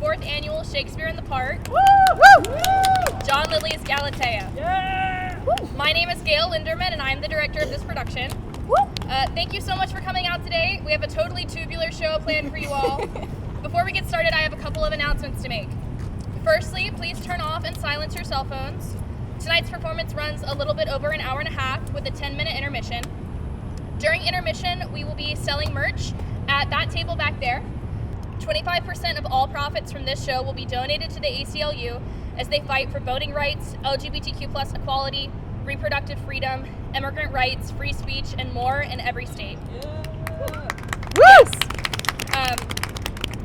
4th annual Shakespeare in the Park. Woo! Woo! John Lyly's Galatea. Yeah! My name is Gale Linderman, and I'm the director of this production. Thank you so much for coming out today. We have a totally tubular show planned for you all. Before we get started, I have a couple of announcements to make. Firstly, please turn off and silence your cell phones. Tonight's performance runs a little bit over an hour and a half with a 10-minute intermission. During intermission, we will be selling merch at that table back there. 25% of all profits from this show will be donated to the ACLU as they fight for voting rights, LGBTQ+ equality, reproductive freedom, immigrant rights, free speech, and more in every state. Yes!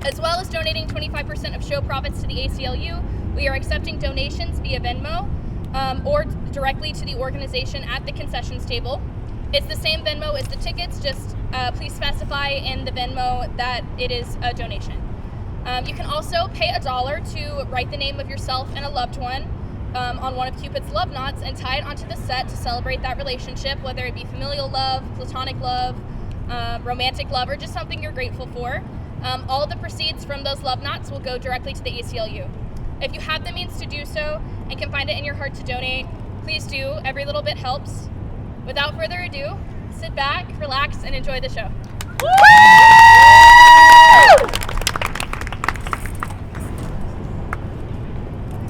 As well as donating 25% of show profits to the ACLU, we are accepting donations via Venmo or directly to the organization at the concessions table. It's the same Venmo as the tickets, just please specify in the Venmo that it is a donation. You can also pay $1 to write the name of yourself and a loved one on one of Cupid's love knots and tie it onto the set to celebrate that relationship, whether it be familial love, platonic love, romantic love, or just something you're grateful for. All of the proceeds from those love knots will go directly to the ACLU. If you have the means to do so and can find it in your heart to donate, please do. Every little bit helps. Without further ado, sit back, relax, and enjoy the show.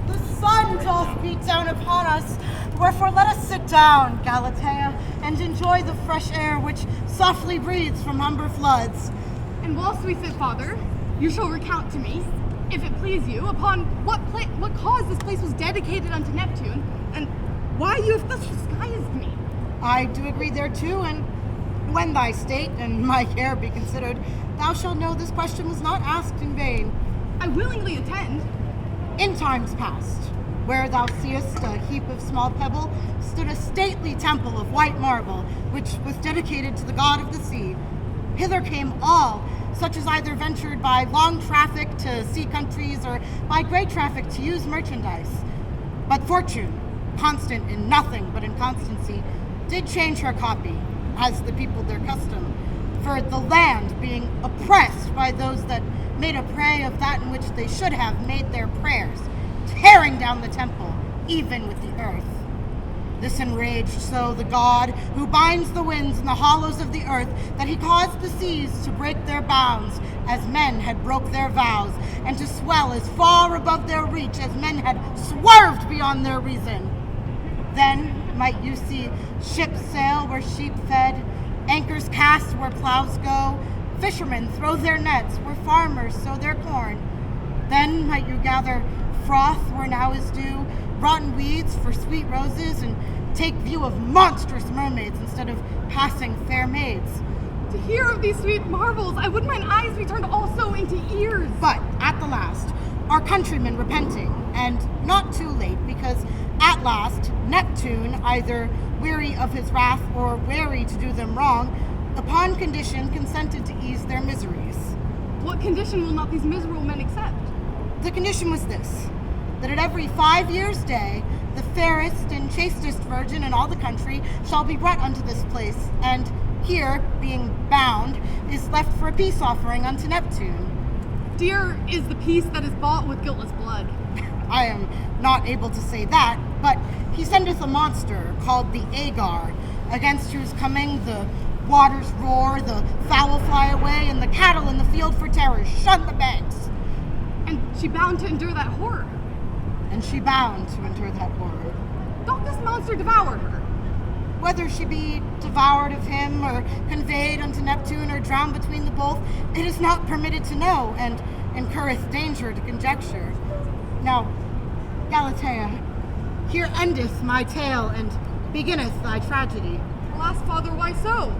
The sun doth beat down upon us, wherefore let us sit down, Galatea, and enjoy the fresh air which softly breathes from umber floods. And whilst we sit, Father, you shall recount to me, if it please you, upon what cause this place was dedicated unto Neptune, and why you have thus disguised me. I do agree thereto, and when thy state and my care be considered, thou shalt know this question was not asked in vain. I willingly attend. In times past, where thou seest a heap of small pebble, stood a stately temple of white marble, which was dedicated to the god of the sea. Hither came all, such as either ventured by long traffic to sea countries or by great traffic to use merchandise. But fortune, constant in nothing but in constancy, did change her copy, as the people their custom, for the land being oppressed by those that made a prey of that in which they should have made their prayers, tearing down the temple, even with the earth. This enraged so the god who binds the winds in the hollows of the earth that he caused the seas to break their bounds as men had broke their vows, and to swell as far above their reach as men had swerved beyond their reason. Then might you see ships sail where sheep fed, anchors cast where plows go, fishermen throw their nets where farmers sow their corn. Then might you gather froth where now is dew, rotten weeds for sweet roses, and take view of monstrous mermaids instead of passing fair maids. To hear of these sweet marvels, I would mine eyes be turned also into ears. But at the last, our countrymen repenting, and not too late, because at last Neptune, either weary of his wrath or wary to do them wrong, upon condition consented to ease their miseries. What condition will not these miserable men accept? The condition was this, that at every 5 years' day, the fairest and chastest virgin in all the country shall be brought unto this place, and here, being bound, is left for a peace offering unto Neptune. Dear is the peace that is bought with guiltless blood. I am not able to say that, but he sendeth a monster called the Agar, against whose coming the waters roar, the fowl fly away, and the cattle in the field for terror shun the banks. And she bound to endure that horror. And she bound to endure that horror. Doth this monster devour her? Whether she be devoured of him, or conveyed unto Neptune, or drowned between the both, it is not permitted to know, and incurreth danger to conjecture. Now, Galatea, here endeth my tale, and beginneth thy tragedy. Alas, Father, why so?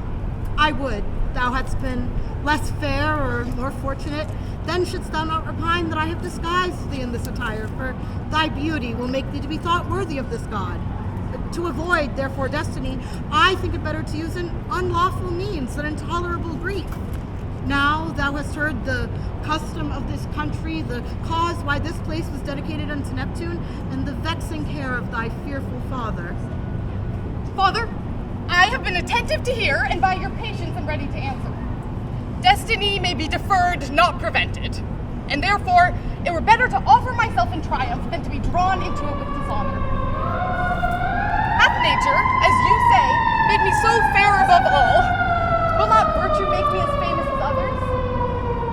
I would thou hadst been less fair or more fortunate, then shouldst thou not repine that I have disguised thee in this attire, for thy beauty will make thee to be thought worthy of this god. To avoid, therefore, destiny, I think it better to use an unlawful means than intolerable grief. Now thou hast heard the custom of this country, the cause why this place was dedicated unto Neptune, and the vexing care of thy fearful father. Father, I have been attentive to hear, and by your patience am ready to answer. Destiny may be deferred, not prevented. and therefore it were better to offer myself in triumph than to be drawn into it with dishonor. Hath nature, as you say, made me so fair above all? Will not virtue make me as famous as others?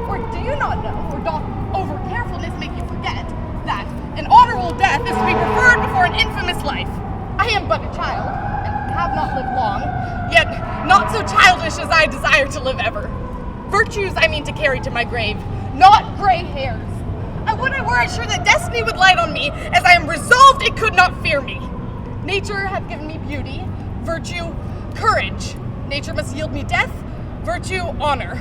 Or do you not know, or doth over-carefulness make you forget, that an honorable death is to be preferred before an infamous life? I am but a child, and have not lived long, yet not so childish as I desire to live ever. Virtues I mean to carry to my grave, not gray hairs. I would I were sure that destiny would light on me, as I am resolved it could not fear me. Nature hath given me beauty, virtue, courage. Nature must yield me death, virtue, honor.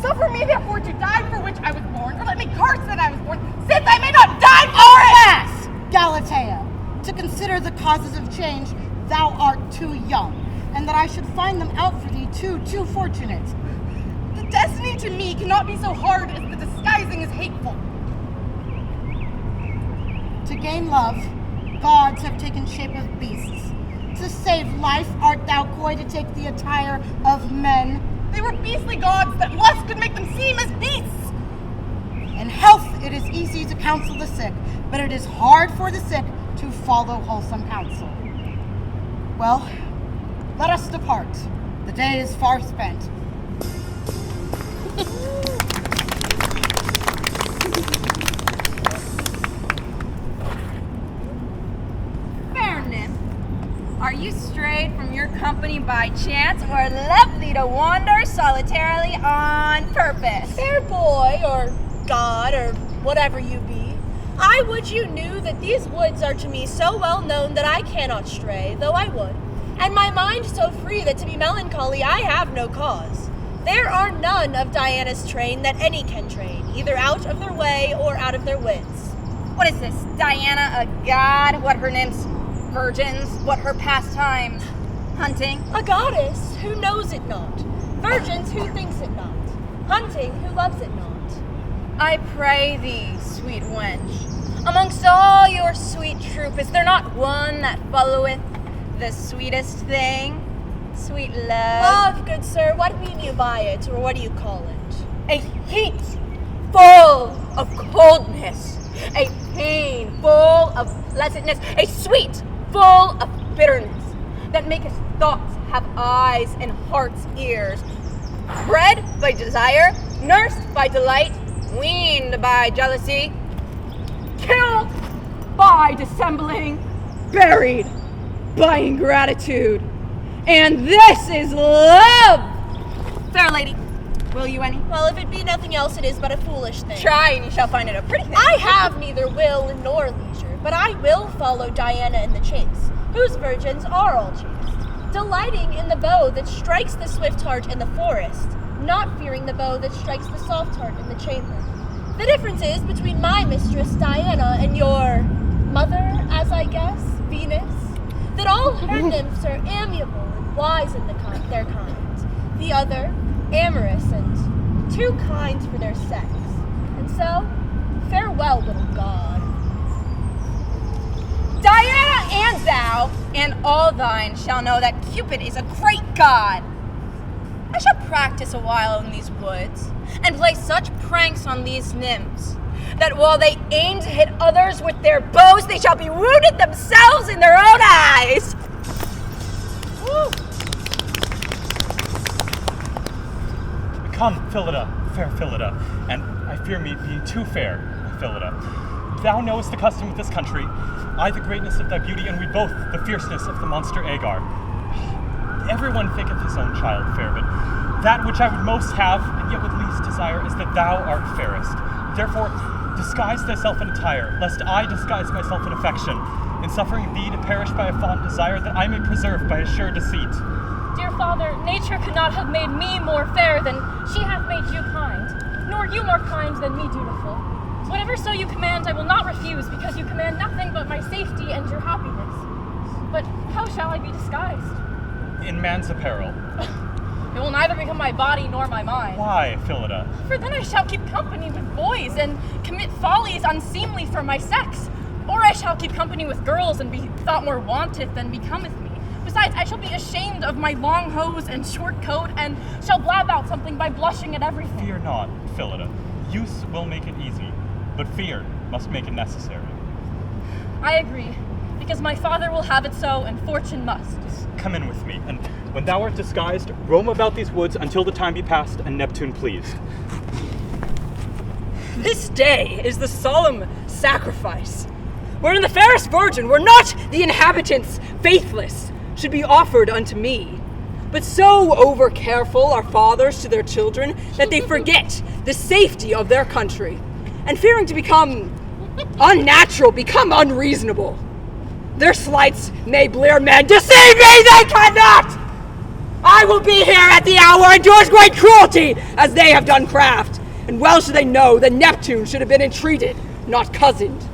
Suffer me therefore to die for which I was born, or let me curse that I was born, since I may not die for it! Yes, Galatea, to consider the causes of change, thou art too young, and that I should find them out for thee too fortunate. The destiny to me cannot be so hard as the disguising is hateful. To gain love, gods have taken shape of beasts. To save life, art thou coy to take the attire of men? They were beastly gods that lust could make them seem as beasts. In health it is easy to counsel the sick, but it is hard for the sick to follow wholesome counsel. Well, let us depart. The day is far spent. Fair nymph, are you strayed from your company by chance, or left thee to wander solitarily on purpose? Fair boy, or god, or whatever you be, I would you knew that these woods are to me so well known that I cannot stray, though I would, and my mind so free that to be melancholy I have no cause. There are none of Diana's train that any can train, either out of their way or out of their wits. What is this, Diana a god? What her nymphs? Virgins? What her pastimes? Hunting? A goddess who knows it not, virgins who thinks it not, hunting who loves it not. I pray thee, sweet wench, amongst all your sweet troop, is there not one that followeth the sweetest thing? Sweet love. Love, good sir, what mean you by it, or what do you call it? A heat full of coldness, a pain full of pleasantness, a sweet full of bitterness, that maketh thoughts have eyes and heart's ears, bred by desire, nursed by delight, weaned by jealousy, killed by dissembling, buried by ingratitude. And this is love! Fair lady, will you any? Well, if it be nothing else, it is but a foolish thing. Try, and you shall find it a pretty thing. I have neither will nor leisure, but I will follow Diana in the chase, whose virgins are all chaste, delighting in the bow that strikes the swift heart in the forest, not fearing the bow that strikes the soft heart in the chamber. The difference is between my mistress Diana and your mother, as I guess, Venus, that all her nymphs are amiable and wise in their kind, the other amorous and too kind for their sex. And so, farewell, little god. Diana and thou, and all thine, shall know that Cupid is a great god. I shall practice a while in these woods, and play such pranks on these nymphs, that while they aim to hit others with their bows, they shall be wounded themselves in their own eyes. Woo. Come, Phillida, fair Phillida, and I fear me being too fair, Phillida. Thou knowest the custom of this country, I the greatness of thy beauty, and we both the fierceness of the monster Agar. Everyone thinketh his own child fair, but that which I would most have, and yet would least desire, is that thou art fairest. Therefore, disguise thyself in attire, lest I disguise myself in affection, in suffering thee to perish by a fond desire, that I may preserve by a sure deceit. Dear father, nature could not have made me more fair than she hath made you kind, nor you more kind than me dutiful. Whatever so you command, I will not refuse, because you command nothing but my safety and your happiness. But how shall I be disguised? In man's apparel. It will neither become my body nor my mind. Why, Phillida? For then I shall keep company with boys and commit follies unseemly for my sex. Or I shall keep company with girls and be thought more wanteth than becometh me. Besides, I shall be ashamed of my long hose and short coat, and shall blab out something by blushing at everything. Fear not, Phillida. Use will make it easy, but fear must make it necessary. I agree, because my father will have it so, and fortune must. Come in with me, and when thou art disguised, roam about these woods until the time be past and Neptune pleased. This day is the solemn sacrifice, wherein the fairest virgin, were not the inhabitants faithless, should be offered unto me. But so over-careful are fathers to their children that they forget the safety of their country, and fearing to become unnatural, become unreasonable. Their slights may blear men, deceive me they cannot! I will be here at the hour and do as great cruelty as they have done craft, and well should they know that Neptune should have been entreated, not cozened.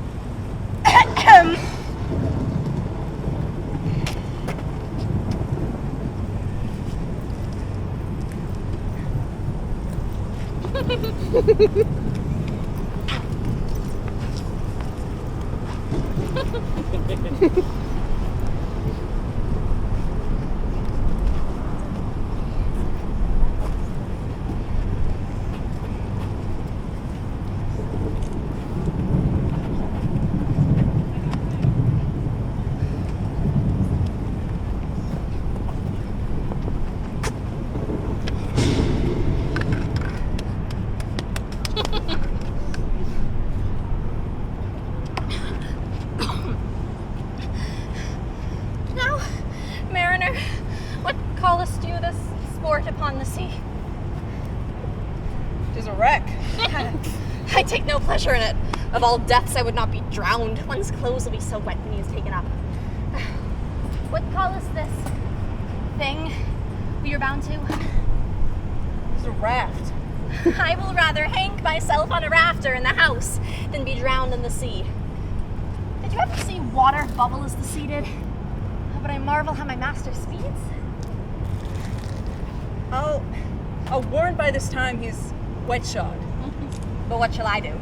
Now, mariner, what callest you this sport upon the sea? 'Tis a wreck. I take no pleasure in it. Of all deaths, I would not be drowned. One's clothes will be so wet when he is taken up. What callest this thing we are bound to? It's a raft. I will rather hang myself on a rafter in the house than be drowned in the sea. Did you ever see water bubble as the sea did? Oh, but I marvel how my master speeds. I'll warn by this time he's wet-shod. But what shall I do?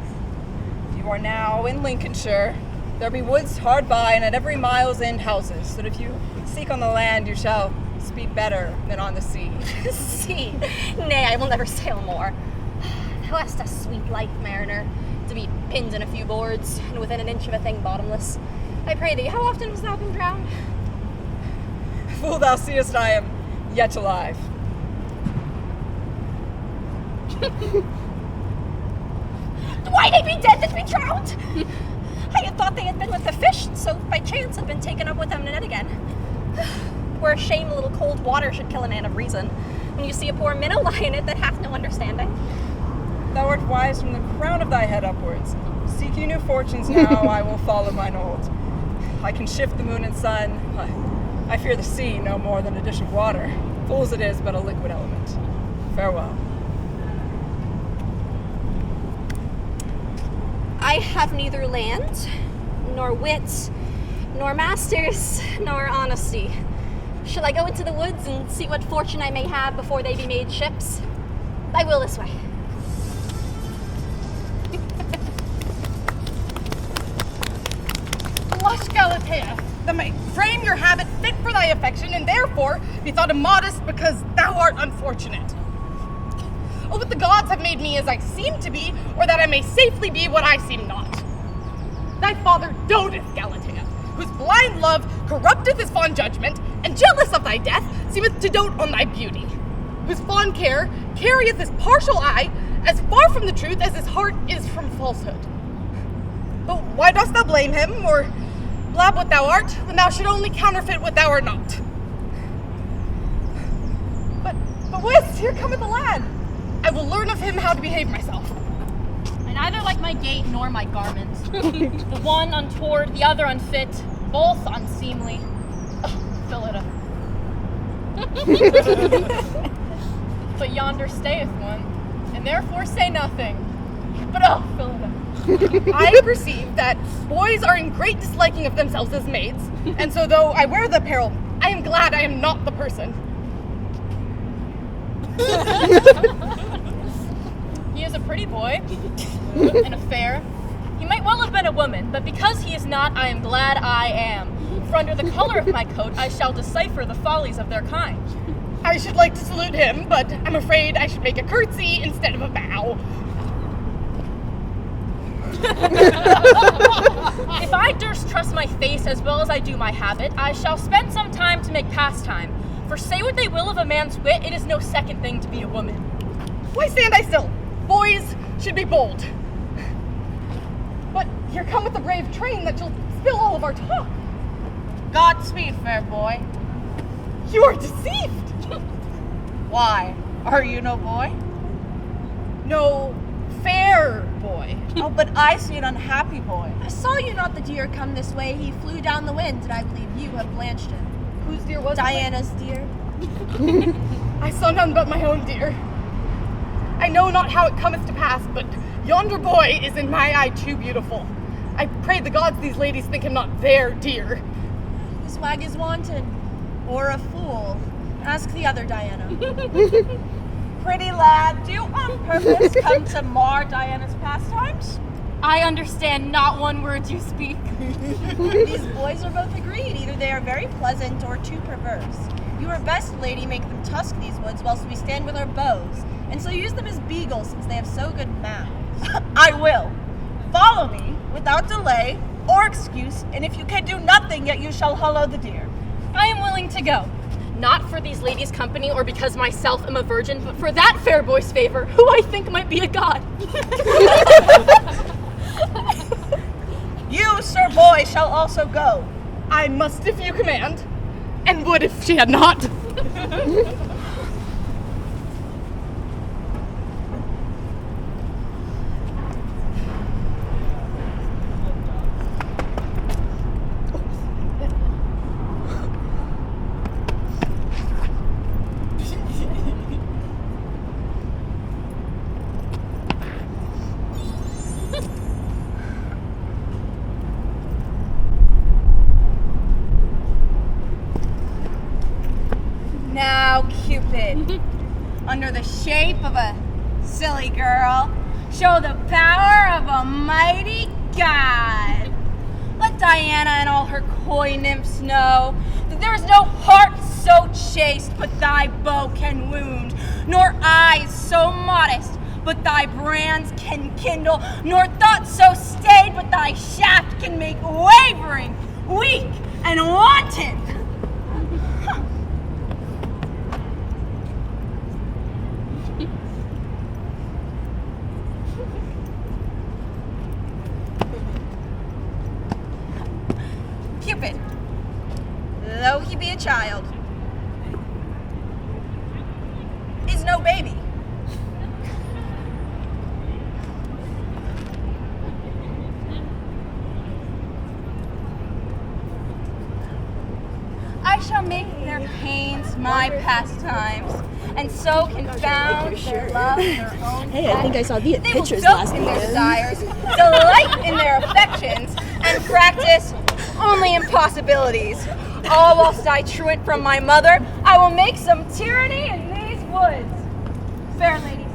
You are now in Lincolnshire. There be woods hard by, and at every mile's end houses, so that if you seek on the land, you shall speed better than on the sea. Sea? Nay, I will never sail more. Thou hast a sweet life, mariner, to be pinned in a few boards, and within an inch of a thing bottomless. I pray thee, how often hast thou been drowned? Fool, thou seest I am yet alive. Why they be dead that be drowned? I had thought they had been with the fish, so by chance had been taken up with them in a net again. Where a shame a little cold water should kill a man of reason, when you see a poor minnow lie in it that hath no understanding. Thou art wise from the crown of thy head upwards. Seek you new fortunes now, I will follow mine old. I can shift the moon and sun. I fear the sea no more than a dish of water. Full as it is, but a liquid element. Farewell. I have neither land, nor wit, nor masters, nor honesty. Shall I go into the woods and see what fortune I may have before they be made ships? I will this way. Blush, Galatea, that may frame your habit fit for thy affection, and therefore be thought immodest because thou art unfortunate. Oh, but the gods have made me as I seem to be, or that I may safely be what I seem not. Thy father doteth, Galatea, whose blind love corrupteth his fond judgment, and jealous of thy death, seemeth to dote on thy beauty, whose fond care carrieth his partial eye as far from the truth as his heart is from falsehood. But why dost thou blame him, or blab what thou art, when thou should only counterfeit what thou art not? But whist, here cometh a lad. I will learn of him how to behave myself. I neither like my gait nor my garments. The one untoward, the other unfit, both unseemly. Phillida. But yonder stayeth one, and therefore say nothing. But oh, Phillida. I perceive that boys are in great disliking of themselves as maids, and so though I wear the apparel, I am glad I am not the person. He is a pretty boy, and a fair. He might well have been a woman, but because he is not, I am glad I am. For under the color of my coat, I shall decipher the follies of their kind. I should like to salute him, but I'm afraid I should make a curtsy instead of a bow. If I durst trust my face as well as I do my habit, I shall spend some time to make pastime. For say what they will of a man's wit, it is no second thing to be a woman. Why stand I still? Boys should be bold. But here cometh the brave train that shall spill all of our talk. Godspeed, fair boy. You are deceived. Why? Are you no boy? No fair boy. Oh, but I see an unhappy boy. Saw you not the deer come this way? He flew down the wind, and I believe you have blanched him. Whose dear was it? Diana's deer. I saw none but my own dear. I know not how it cometh to pass, but yonder boy is in my eye too beautiful. I pray the gods these ladies think him not their dear. This wag is wanton, or a fool. Ask the other Diana. Pretty lad, do you on purpose come to mar Diana's pastimes? I understand not one word you speak. These boys are both agreed. Either they are very pleasant or too perverse. You are best, lady, make them tusk these woods whilst we stand with our bows, and so use them as beagles since they have so good mouths. I will. Follow me without delay or excuse, and if you can do nothing, yet you shall hollow the deer. I am willing to go. Not for these ladies' company or because myself am a virgin, but for that fair boy's favor, who I think might be a god. You, sir boy, shall also go. I must if you command, and would if she had not. Now, Cupid, under the shape of a silly girl, show the power of a mighty god. Let Diana and all her coy nymphs know that there is no heart so chaste but thy bow can wound, nor eyes so modest but thy brands can kindle, nor thoughts so staid but thy shaft can make wavering, weak, and wanton. Cupid, though he be a child, is no baby. I shall make their pains my pastimes, and so confound their love their own. Hey, I think I saw the They pictures will last dote in their weekend. desires, delight in their affections, and practice only impossibilities. All whilst I truant from my mother, I will make some tyranny in these woods. Fair ladies,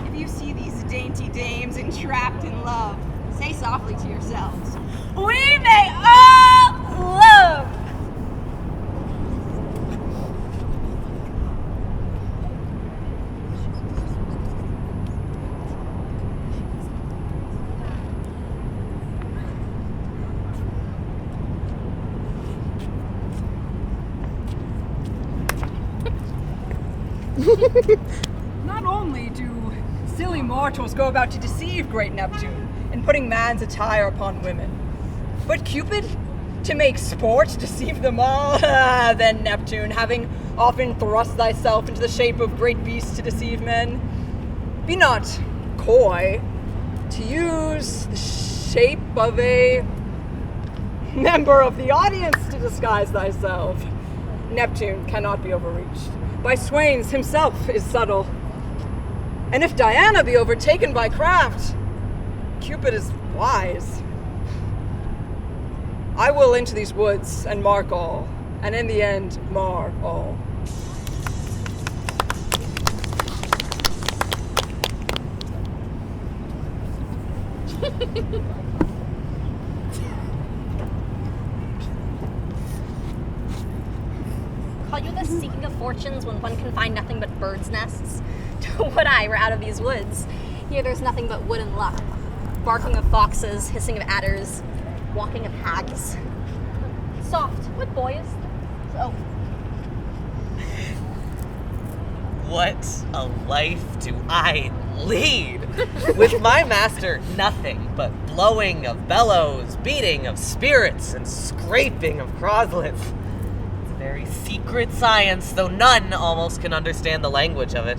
if you see these dainty dames entrapped in love, say softly to yourselves, we may all love. Not only do silly mortals go about to deceive great Neptune in putting man's attire upon women, but Cupid, to make sport, deceive them all. Then Neptune, having often thrust thyself into the shape of great beasts to deceive men, be not coy, to use the shape of a member of the audience to disguise thyself. Neptune cannot be overreached. By swains himself is subtle. And if Diana be overtaken by craft, Cupid is wise. I will into these woods and mark all, and in the end mar all. Call you the seeking of fortunes when one can find nothing but birds' nests? Would I were out of these woods. Here there's nothing but wood and luck. barking of foxes, hissing of adders, walking of hags. Soft with boys. Oh, What a life do I lead! With my master, nothing but blowing of bellows, beating of spirits, and scraping of crosslets. It's a very secret science, though none almost can understand the language of it.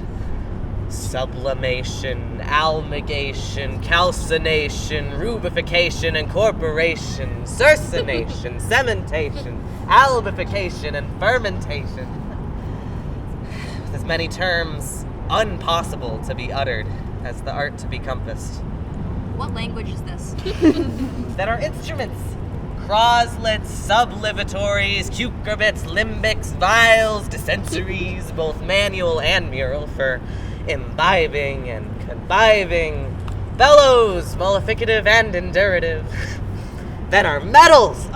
Sublimation, almigation, calcination, rubification, incorporation, cercination, cementation, albification, and fermentation. With as many terms unpossible to be uttered as the art to be compassed. what language is this? That are instruments. Croslets, sublivatories, cucurbits, limbics, vials, dissensories, both manual and mural, for imbibing and conviving, bellows, mollificative and indurative. Then are metals,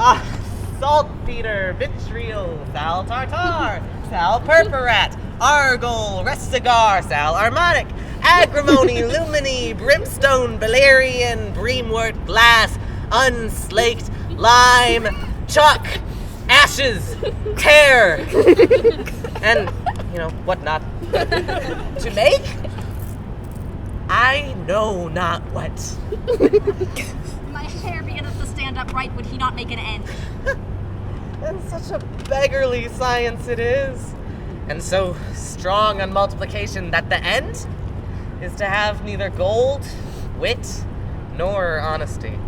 saltpeter, vitriol, sal tartar, sal purpurat, argol, resigar, sal armatic, agrimony, luminy, brimstone, valerian, breamwort, glass, unslaked, lime, chalk, ashes, tear, and, whatnot. To make? I know not what. My hair beginneth to stand upright, would he not make an end? And such a beggarly science it is, and so strong on multiplication that the end is to have neither gold, wit, nor honesty.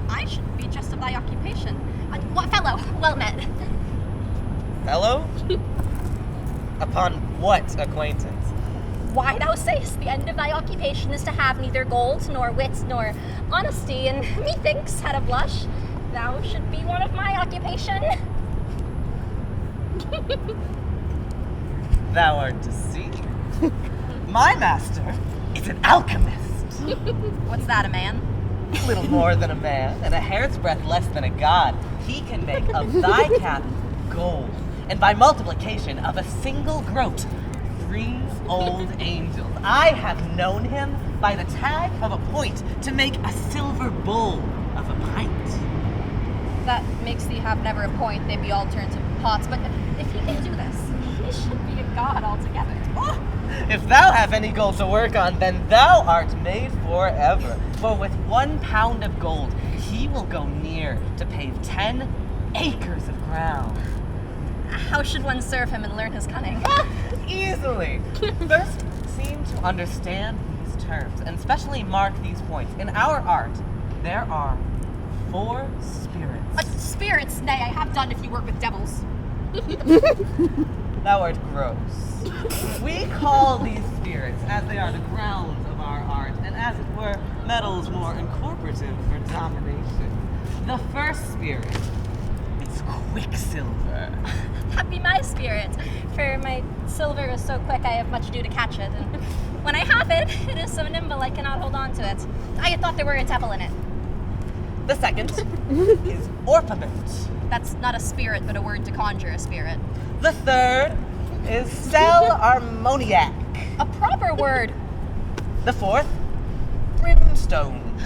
I should be just of thy occupation. What fellow? Well met. Fellow? Upon what acquaintance? Why, thou sayest the end of thy occupation is to have neither gold, nor wit, nor honesty, and methinks, at a blush, thou should be one of my occupation. Thou art deceived. My master is an alchemist. What's that, a man? Little more than a man, and a hair's breadth less than a god. He can make of thy cap gold, and by multiplication of a single groat, 3 old angels. I have known him by the tag of a point to make a silver bowl of a pint. That makes thee have never a point, they be all turned to pots, but if he can do this, he should be a god altogether. Oh, if thou have any gold to work on, then thou art made forever. For with 1 pound of gold, he will go near to pave 10 acres of ground. How should one serve him and learn his cunning? Easily. First, seem to understand these terms, and especially mark these points. In our art, there are 4 spirits. Spirits? Nay, I have done if you work with devils. Thou art gross. We call these spirits, as they are the grounds of our art, and as it were, metals more incorporative for domination. The first spirit is Quicksilver. That be my spirit, for my silver is so quick I have much ado to catch it, and when I have it, it is so nimble I cannot hold on to it. I had thought there were a devil in it. The second is Orpiment. That's not a spirit, but a word to conjure a spirit. The third is Sal Armoniac. A proper word. The fourth, Brimstone.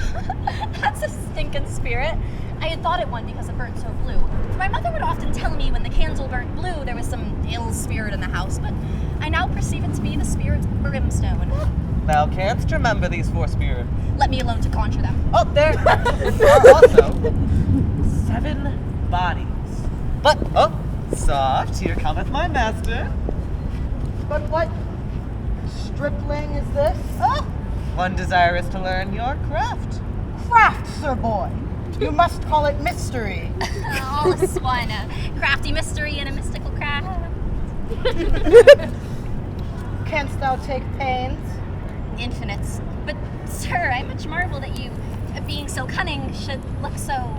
That's a stinking spirit. I had thought it one because it burnt so blue. For my mother would often tell me when the candle burnt blue there was some ill spirit in the house, but I now perceive it to be the spirit Brimstone. Thou canst remember these 4 spirits. Let me alone to conjure them. Oh, there are also 7 bodies. But, soft, here cometh my master. But what stripling is this? One desirous to learn your craft. Craft, sir boy. You must call it mystery. All is one, a crafty mystery and a mystical craft. Canst thou take pains? Infinites. But, sir, I much marvel that you, being so cunning, should look so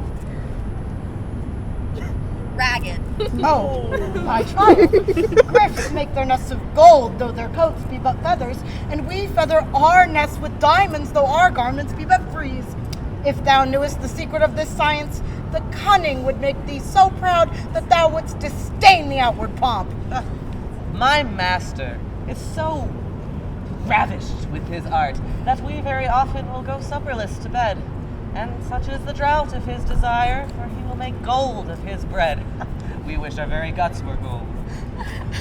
ragged. Oh, I triumph. Griffs make their nests of gold, though their coats be but feathers, and we feather our nests with diamonds, though our garments be but frieze. If thou knewest the secret of this science, the cunning would make thee so proud that thou wouldst disdain the outward pomp. My master is so ravished with his art, that we very often will go supperless to bed. And such is the drought of his desire, for he will make gold of his bread. We wish our very guts were gold.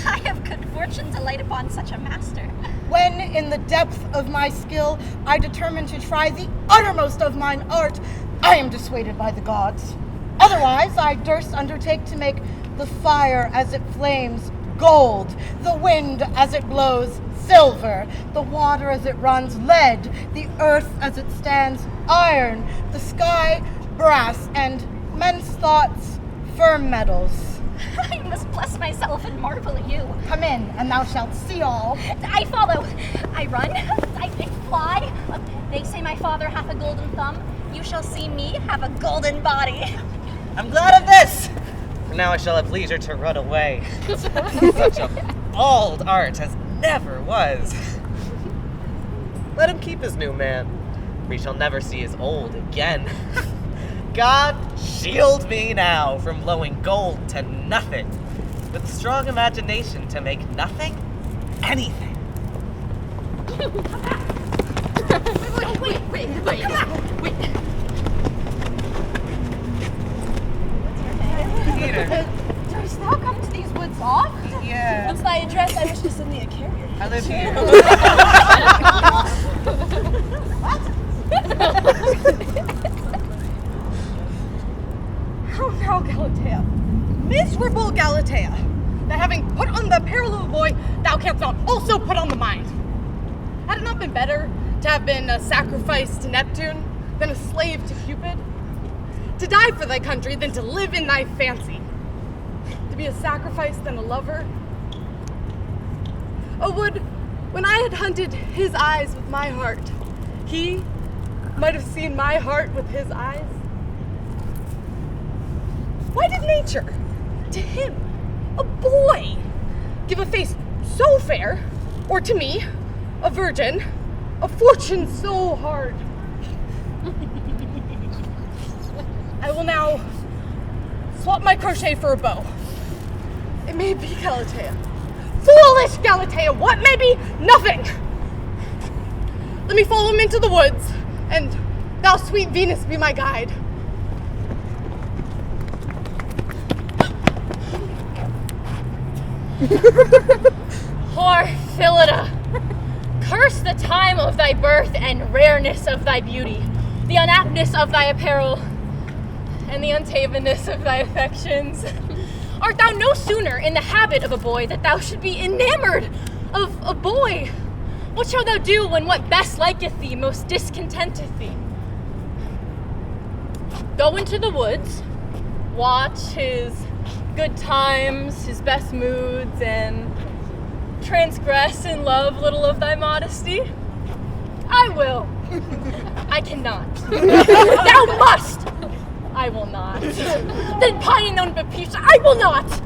I have good fortune to light upon such a master. When, in the depth of my skill, I determine to try the uttermost of mine art, I am dissuaded by the gods. Otherwise, I durst undertake to make the fire as it flames gold, the wind as it blows silver, the water as it runs lead, the earth as it stands iron, the sky brass, and men's thoughts firm metals. I must bless myself and marvel at you. Come in, and thou shalt see all. I follow. I run. I fly. They say my father hath a golden thumb. You shall see me have a golden body. I'm glad of this! For now I shall have leisure to run away. Such a old art as never was. Let him keep his new man. We shall never see his old again. God shield me now from blowing gold to nothing, with strong imagination to make nothing anything. Wait. Peter. Dost thou come to these woods oft? Yeah. What's thy address? I wish to send thee a carrier. I live here. How now, Galatea, miserable Galatea, that having put on the apparel of a boy, thou canst not also put on the mind. Had it not been better to have been a sacrifice to Neptune than a slave to Cupid? To die for thy country than to live in thy fancy? To be a sacrifice than a lover? Oh, would, when I had hunted his eyes with my heart, he might have seen my heart with his eyes? Why did nature, to him, a boy, give a face so fair, or to me, a virgin, a fortune so hard? I will now swap my crochet for a bow. It may be Galatea. Foolish Galatea, what may be? Nothing! Let me follow him into the woods, and thou, sweet Venus, be my guide. Poor Phillida, curse the time of thy birth and rareness of thy beauty, the unaptness of thy apparel, and the untamedness of thy affections. Art thou no sooner in the habit of a boy that thou should be enamored of a boy? What shalt thou do when what best liketh thee most discontenteth thee? Go into the woods, watch his good times, his best moods, and transgress in love little of thy modesty? I will. I cannot. Thou must! I will not. Then pining on Baptista, I will not!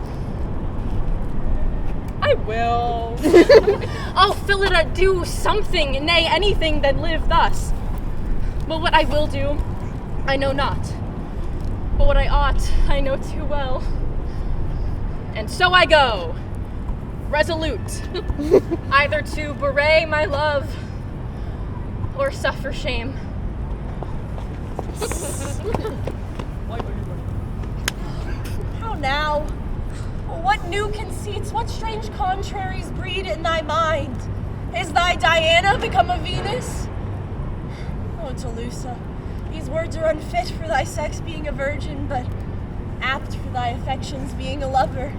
I will. Oh, Phillida, do something, nay, anything than live thus. But what I will do, I know not. But what I ought, I know too well. And so I go, resolute, either to bewray my love or suffer shame. How now? What new conceits, what strange contraries breed in thy mind? Is thy Diana become a Venus? Oh, Telusa, these words are unfit for thy sex being a virgin, but apt for thy affections being a lover.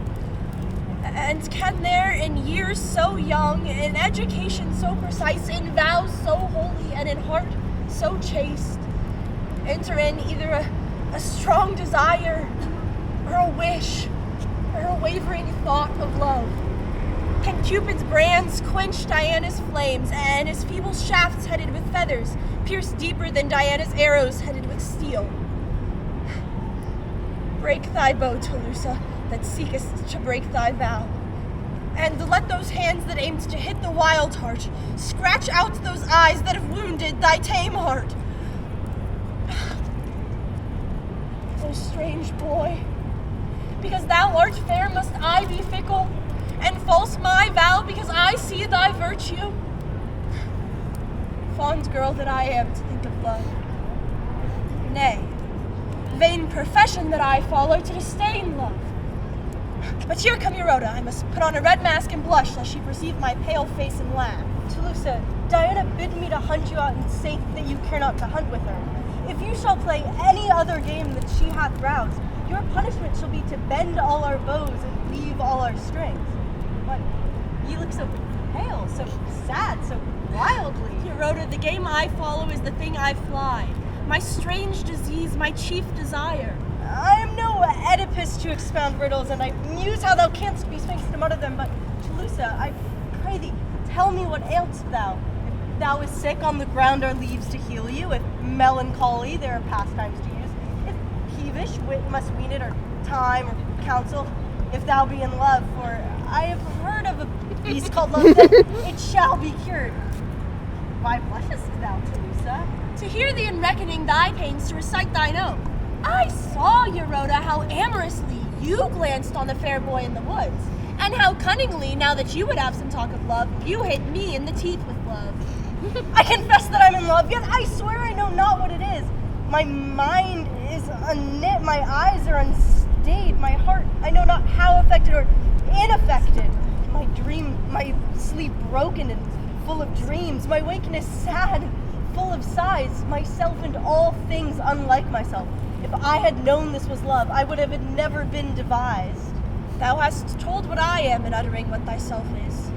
And can there, in years so young, in education so precise, in vows so holy, and in heart so chaste, enter in either a strong desire, or a wish, or a wavering thought of love? Can Cupid's brands quench Diana's flames, and his feeble shafts headed with feathers pierce deeper than Diana's arrows headed with steel? Break thy bow, Telusa, that seekest to break thy vow, and let those hands that aimed to hit the wild heart scratch out those eyes that have wounded thy tame heart. O strange boy, because thou art fair must I be fickle, and false my vow because I see thy virtue? fond girl that I am to think of love. Nay, vain profession that I follow to disdain love. But here come Eurota. I must put on a red mask and blush lest she perceive my pale face and laugh. Telusa, Diana bid me to hunt you out and say that you care not to hunt with her. If you shall play any other game that she hath roused, your punishment shall be to bend all our bows and leave all our strings. But you look so pale, so sad, so wildly. Eurota, the game I follow is the thing I fly. My strange disease, my chief desire. I am no Oedipus to expound riddles, and I muse how thou canst be sphinx to mutter them, but Telusa, I pray thee, tell me what ailst thou. If thou is sick, on the ground are leaves to heal you. If melancholy, there are pastimes to use. If peevish, wit must wean it, or time, or counsel. If thou be in love, for I have heard of a beast called love, that it shall be cured. Why blushest thou, Telusa? To hear thee in reckoning thy pains, to recite thine own. I saw, Eurota, how amorously you glanced on the fair boy in the woods, and how cunningly, now that you would have some talk of love, you hit me in the teeth with love. I confess that I'm in love, yet I swear I know not what it is. My mind is unknit, my eyes are unstayed, my heart, I know not how affected or unaffected. My sleep broken and full of dreams, my wakeness sad and full of sighs, myself and all things unlike myself. If I had known this was love, I would have never been devised. Thou hast told what I am in uttering what thyself is.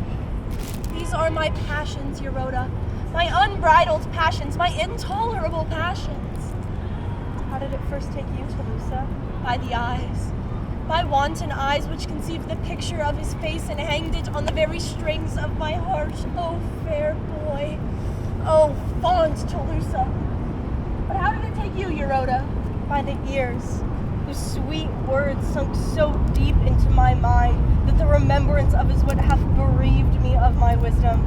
These are my passions, Eurota, my unbridled passions, my intolerable passions. How did it first take you, Telusa? By the eyes. By wanton eyes which conceived the picture of his face and hanged it on the very strings of my heart. Oh, fair boy. Oh, fond Telusa. But how did it take you, Eurota? By the ears, whose sweet words sunk so deep into my mind that the remembrance of his would have bereaved me of my wisdom.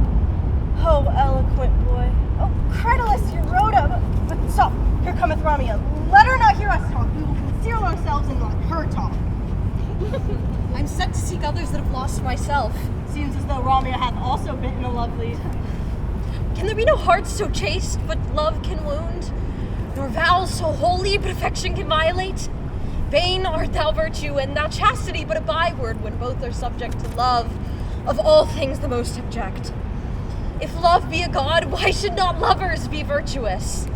Oh, eloquent boy. Oh, credulous Eurota. But stop, here cometh Ramia. Let her not hear us talk. We will conceal ourselves and let her talk. I'm sent to seek others that have lost myself. Seems as though Ramia hath also bitten a love lead. Can there be no heart so chaste but love can wound? Nor vows so holy but affection can violate? Vain art thou virtue, and thou chastity but a byword when both are subject to love, of all things the most abject. If love be a god, why should not lovers be virtuous?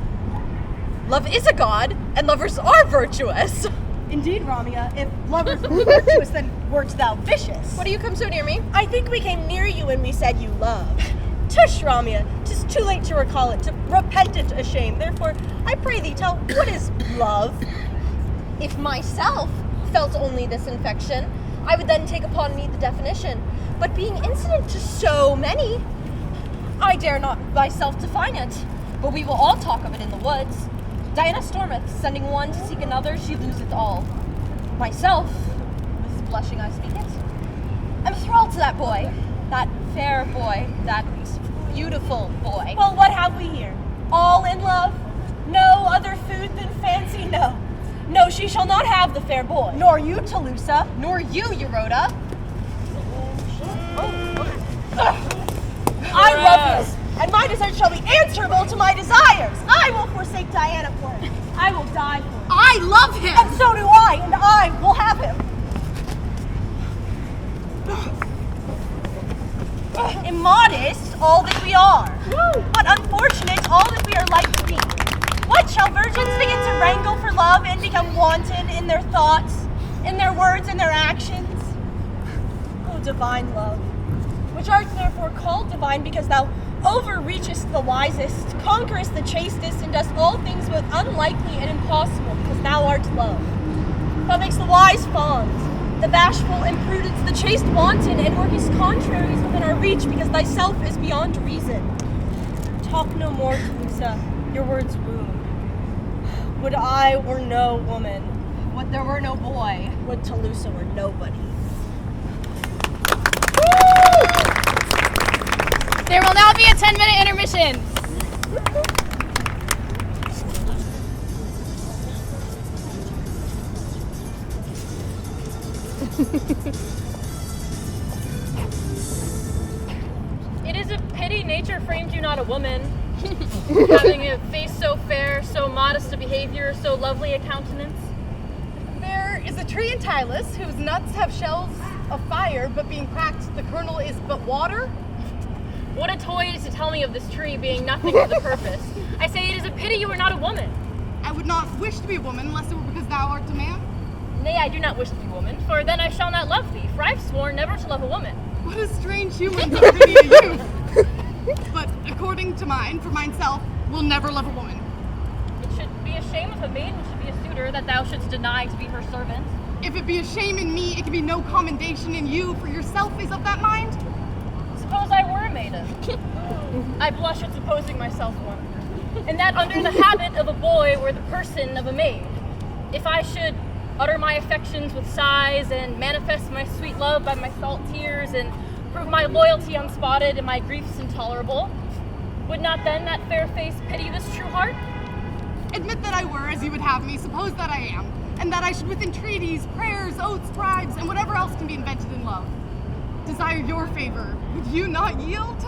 Love is a god, and lovers are virtuous. Indeed, Ramia, if lovers were virtuous, then wert thou vicious. Why do you come so near me? I think we came near you when we said you love. Tush, Ramia, 'tis too late to recall it, to repent it ashamed. Therefore, I pray thee, tell, what is love? If myself felt only this infection, I would then take upon me the definition. But being incident to so many, I dare not myself define it. But we will all talk of it in the woods. Diana stormeth, sending one to seek another, she loseth all. Myself, with blushing I speak it, I'm thralled to that boy, that fair boy, that beautiful boy. Well, what have we here? All in love? No other food than fancy? No. No, she shall not have the fair boy. Nor you, Telusa. Nor you, Eurota. I love this, and my desert shall be answerable to my desires. I will forsake Diana for him. I will die for him. I love him! And so do I, and I will have him. Immodest, all that we are. But unfortunate, all that we are like to be. What, shall virgins begin to wrangle for love and become wanton in their thoughts, in their words, and their actions? O divine love, which art therefore called divine because thou overreachest the wisest, conquerest the chastest, and dost all things both unlikely and impossible because thou art love. Thou makest the wise fawns, the bashful imprudence, the chaste wanton, and workest contraries within our reach because thyself is beyond reason. Talk no more, Telusa, your words wound. Would I were no woman, would there were no boy, would Telusa were nobody. There will now be a 10-minute intermission. It is a pity nature framed you not a woman. Having a face so fair, so modest a behavior, so lovely a countenance. There is a tree in Tityrus whose nuts have shells of fire, but being cracked, the kernel is but water. What a toy to tell me of this tree being nothing to the purpose. I say it is a pity you are not a woman. I would not wish to be a woman unless it were because thou art a man. Nay, I do not wish to be woman, for then I shall not love thee, for I have sworn never to love a woman. What a strange human to pity a youth. But according to mine, for myself, will never love a woman. It should be a shame if a maiden should be a suitor that thou shouldst deny to be her servant. If it be a shame in me, it can be no commendation in you, for yourself is of that mind. Suppose I were a maiden. I blush at supposing myself one. And that under the habit of a boy or the person of a maid. If I should utter my affections with sighs and manifest my sweet love by my salt tears and prove my loyalty unspotted and my griefs intolerable, would not then that fair face pity this true heart? Admit that I were as you would have me, suppose that I am, and that I should with entreaties, prayers, oaths, bribes, and whatever else can be invented in love, desire your favor, would you not yield?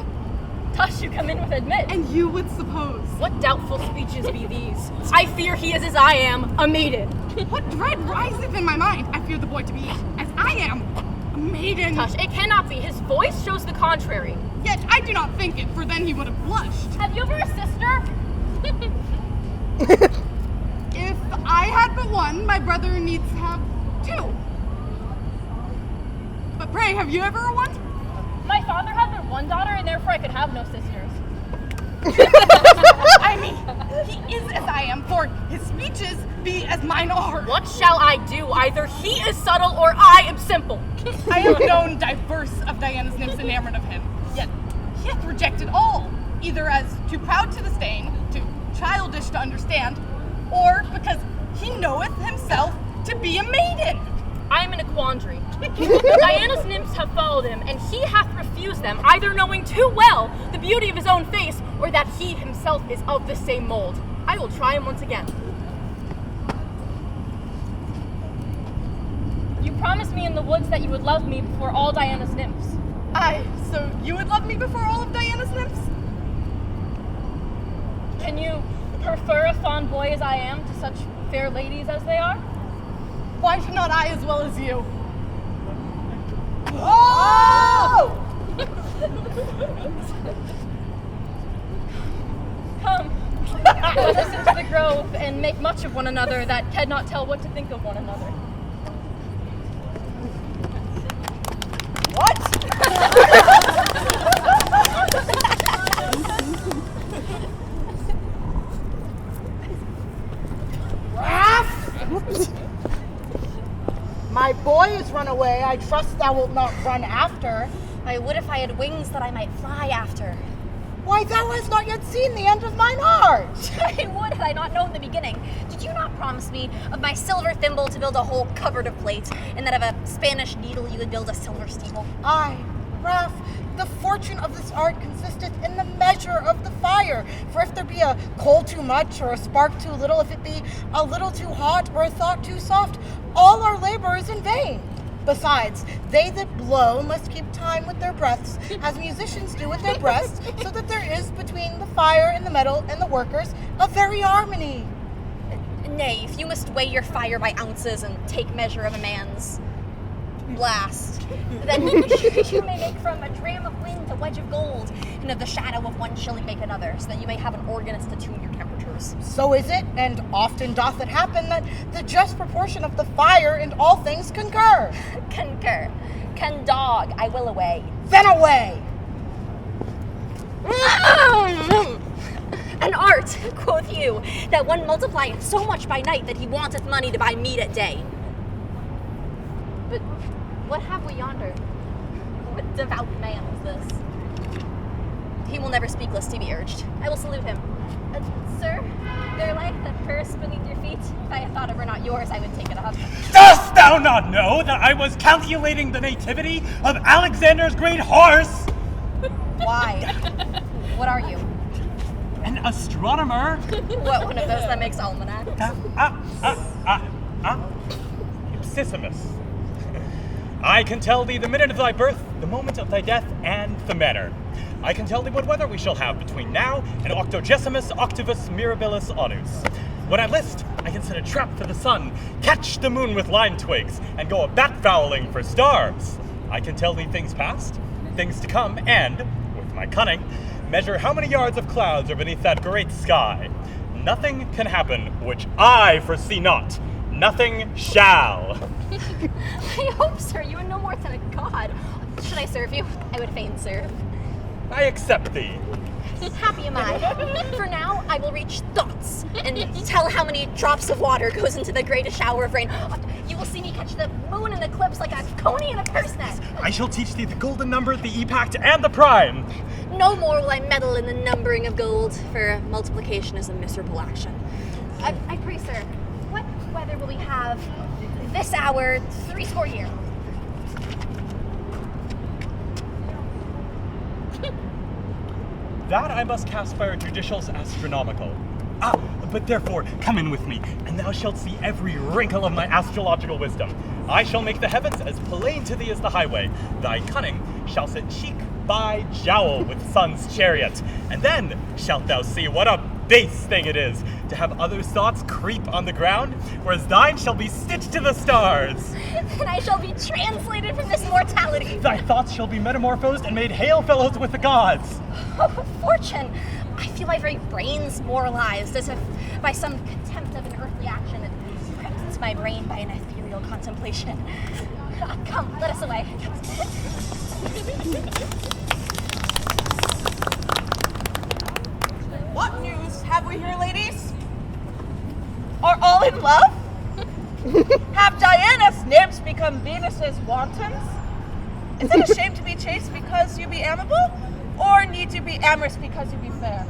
Thus you come in with admit. And you would suppose. What doubtful speeches be these? I fear he is as I am, a maiden. What dread riseth in my mind? I fear the boy to be as I am, a maiden. Tush, it cannot be. His voice shows the contrary. Yet I do not think it, for then he would have blushed. Have you ever a sister? If I had but one, my brother needs to have two. But pray, have you ever a one? My father had but one daughter, and therefore I could have no sisters. I mean, he is as I am, for his speeches be as mine are. What shall I do? Either he is subtle or I am simple. I have known diverse of Diana's nymphs enamored of him, yet he hath rejected all, either as too proud to disdain, too childish to understand, or because he knoweth himself to be a maiden. I am in a quandary. Diana's nymphs have followed him, and he hath refused them, either knowing too well the beauty of his own face, or that he himself is of the same mold. I will try him once again. You promised me in the woods that you would love me before all Diana's nymphs. Aye, so you would love me before all of Diana's nymphs? Can you prefer a fond boy as I am to such fair ladies as they are? Why should not I as well as you? Oh! Come, let us into the grove and make much of one another that cannot tell what to think of one another. What? My boy is run away. I trust thou wilt not run after. I would if I had wings that I might fly after. Why, thou hast not yet seen the end of mine heart. I would had I not known the beginning. Did you not promise me of my silver thimble to build a whole cupboard of plate, and that of a Spanish needle you would build a silver steeple? Aye, Rafe, the fortune of this art consisteth in the measure of the fire. For if there be a coal too much, or a spark too little, if it be a little too hot, or a thought too soft, all our labor is in vain. Besides, they that blow must keep time with their breaths, as musicians do with their breasts, so that there is between the fire and the metal and the workers a very harmony. Nay, if you must weigh your fire by ounces and take measure of a man's blast, then you may make from a dram of wind a wedge of gold, and of the shadow of 1 shilling make another, so that you may have an organist to tune your temperatures. So is it, and often doth it happen, that the just proportion of the fire and all things concur. Concur. Can dog, I will away. Then away! An art, quoth you, that one multiplieth so much by night that he wanteth money to buy meat at day. But what have we yonder? What devout man is this? He will never speak lest he be urged. I will salute him. Sir, there lieth a purse beneath your feet. If I had thought it were not yours, I would take it up. Dost thou not know that I was calculating the nativity of Alexander's great horse? Why? What are you? An astronomer? What, one of those that makes almanacs? Ipsissimus. I can tell thee the minute of thy birth, the moment of thy death, and the manner. I can tell thee what weather we shall have between now and octogesimus octavus mirabilis annus. When I list, I can set a trap for the sun, catch the moon with lime twigs, and go a-bat-fowling for stars. I can tell thee things past, things to come, and, with my cunning, measure how many yards of clouds are beneath that great sky. Nothing can happen which I foresee not. Nothing shall. I hope, sir, you are no more than a god. Should I serve you? I would fain serve. I accept thee. Happy am I. For now, I will reach thoughts and tell how many drops of water goes into the greatest shower of rain. You will see me catch the moon in eclipse like a coney in a purse net. I shall teach thee the golden number, the epact, and the prime. No more will I meddle in the numbering of gold, for multiplication is a miserable action. I pray, sir, what weather will we have this hour 70 years? That I must cast by our judicials astronomical. But therefore, come in with me, and thou shalt see every wrinkle of my astrological wisdom. I shall make the heavens as plain to thee as the highway. Thy cunning shall sit cheek by jowl with sun's chariot. And then shalt thou see what a base thing it is to have others' thoughts creep on the ground, whereas thine shall be stitched to the stars. Then I shall be translated from this mortality. Thy thoughts shall be metamorphosed and made hail fellows with the gods. Oh, fortune! I feel my very brains moralized, as if by some contempt of an earthly action it crimsons my brain by an ethereal contemplation. Come, let us away. What news have we here, ladies? Are all in love? Have Diana's nymphs become Venus's wantons? Is it a shame to be chaste because you be amiable? Or need to be amorous because you be fair?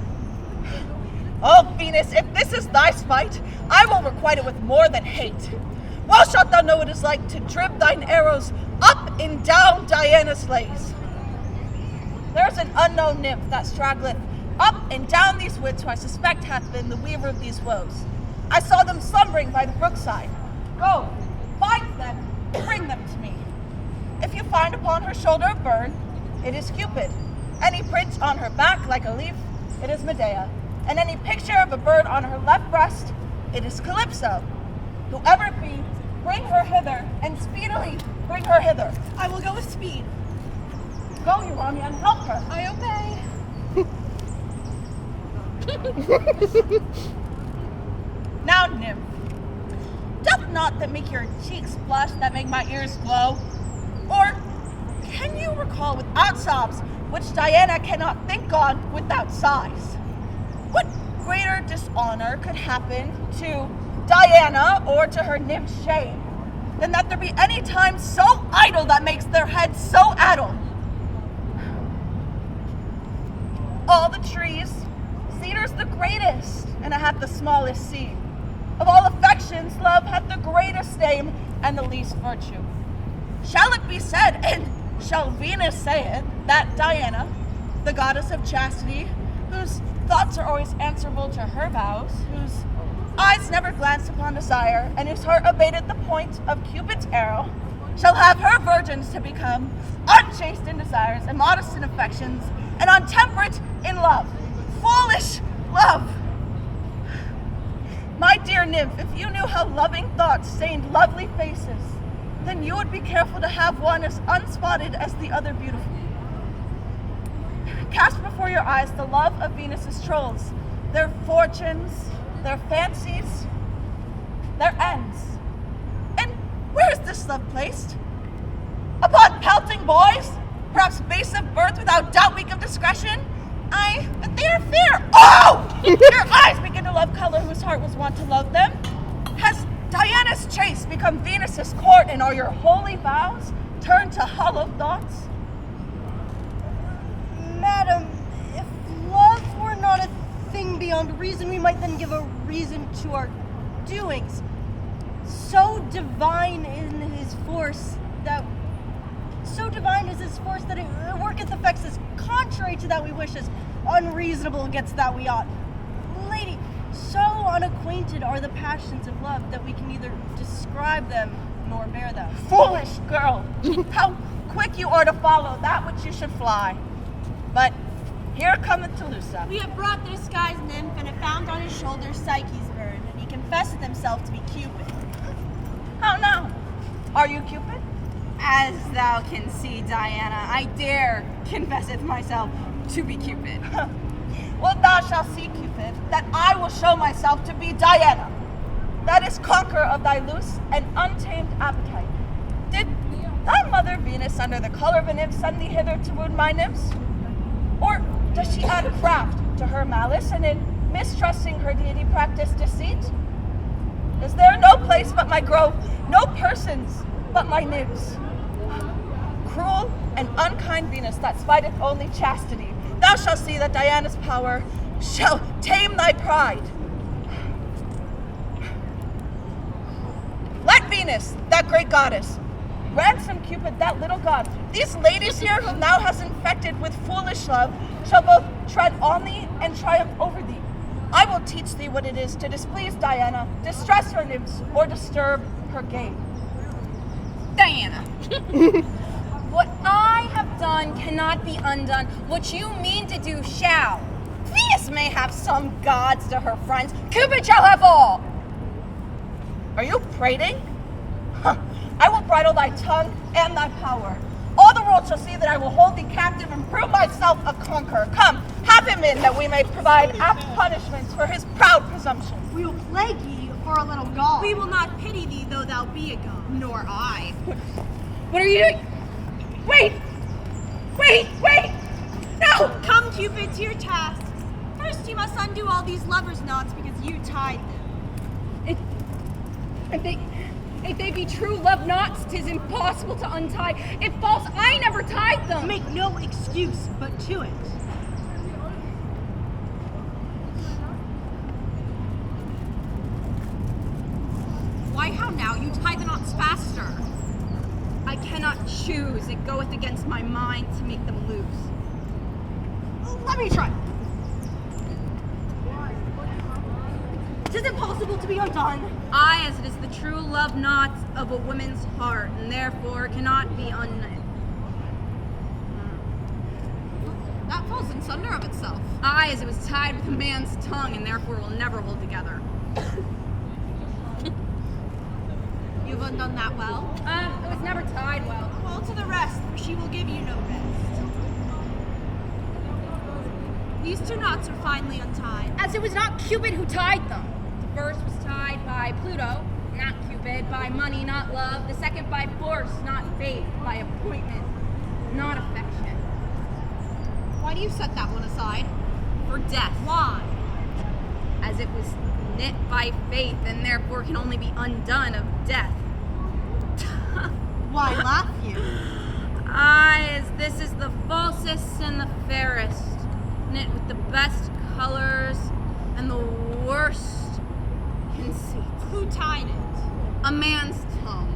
Oh, Venus, if this is thy spite, I will requite it with more than hate. Well shalt thou know what it is like to drib thine arrows up and down Diana's lays. There is an unknown nymph that straggleth up and down these woods who I suspect hath been the weaver of these woes. I saw them slumbering by the brookside. Go, find them, bring them to me. If you find upon her shoulder a bird, it is Cupid. Any print on her back like a leaf, it is Medea. And any picture of a bird on her left breast, it is Calypso. Whoever it be, bring her hither, and speedily bring her hither. I will go with speed. Go, Ramia, and help her. I obey. Now, nymph, doth not that make your cheeks blush, that make my ears glow? Or can you recall without sobs, which Diana cannot think on without sighs? What greater dishonor could happen to Diana or to her nymph shame than that there be any time so idle that makes their heads so addle? All the trees, cedar's the greatest, and it hath the smallest seed. Of all affections, love hath the greatest name and the least virtue. Shall it be said, and shall Venus say it, that Diana, the goddess of chastity, whose thoughts are always answerable to her vows, whose eyes never glanced upon desire, and whose heart abated the point of Cupid's arrow, shall have her virgins to become unchaste in desires, and modest in affections, and untemperate in love. Foolish love! My dear nymph, if you knew how loving thoughts stained lovely faces, then you would be careful to have one as unspotted as the other beautiful. Cast before your eyes the love of Venus's trolls, their fortunes, their fancies, their ends. And where is this love placed? Upon pelting boys? Perhaps base of birth without doubt weak of discretion? Aye, but they are fair. Oh! Your eyes begin to love color whose heart was wont to love them. Has Diana's chase become Venus's court, and are your holy vows turned to hollow thoughts? Madam, if love were not a thing beyond reason, we might then give a reason to our doings. So divine is his force that it worketh effects as contrary to that we wish, as unreasonable against that we ought. Lady, so unacquainted are the passions of love that we can neither describe them nor bear them. Foolish girl! How quick you are to follow that which you should fly. But here cometh Telusa. We have brought this guy's nymph and have found on his shoulder Psyche's bird, and he confesseth himself to be Cupid. How now? Are you Cupid? As thou can see, Diana, I dare confesseth myself to be Cupid. Well, thou shalt see, Cupid, that I will show myself to be Diana. That is conqueror of thy loose and untamed appetite. Did thy mother Venus under the color of a nymph send thee hither to wound my nymphs? Or does she add craft to her malice, and in mistrusting her deity practice deceit? Is there no place but my grove, no persons but my nymphs? Cruel and unkind Venus that spiteth only chastity, thou shalt see that Diana's power shall tame thy pride. Let Venus, that great goddess, ransom Cupid, that little god. These ladies here whom thou hast infected with foolish love shall both tread on thee and triumph over thee. I will teach thee what it is to displease Diana, distress her nymphs, or disturb her game. Diana, what I have done cannot be undone. What you mean to do shall. Venus may have some gods to her friends. Cupid shall have all. Are you prating? Huh. I will bridle thy tongue and thy power. All the world shall see that I will hold thee captive and prove myself a conqueror. Come, have him in, that we may provide apt punishments for his proud presumption. We will plague ye for a little gall. We will not pity thee, though thou be a god. Nor I. What are you doing? Wait! No! Come, Cupid, to your task. First, you must undo all these lovers' knots because you tied them. If they be true love knots, 'tis impossible to untie. If false, I never tied them. Make no excuse but to it. Why, how now? You tie the knots faster. I cannot choose. It goeth against my mind to make them loose. Let me try. 'Tis impossible to be undone. I, as it is the true love knot of a woman's heart, and therefore cannot be undone. That falls in sunder of itself. I, as it was tied with a man's tongue, and therefore will never hold together. You've undone that well. It was never tied well. Well, to the rest, for she will give you no rest. These two knots are finely untied. As it was not Cupid who tied them. The first was tied by Pluto, not Cupid, by money, not love. The second by force, not faith, by appointment, not affection. Why do you set that one aside? For death. Why? As it was knit by faith, and therefore can only be undone of death. Why laugh you? Aye, as this is the falsest and the fairest, knit with the best colors and the worst conceit. Who tied it? A man's tongue.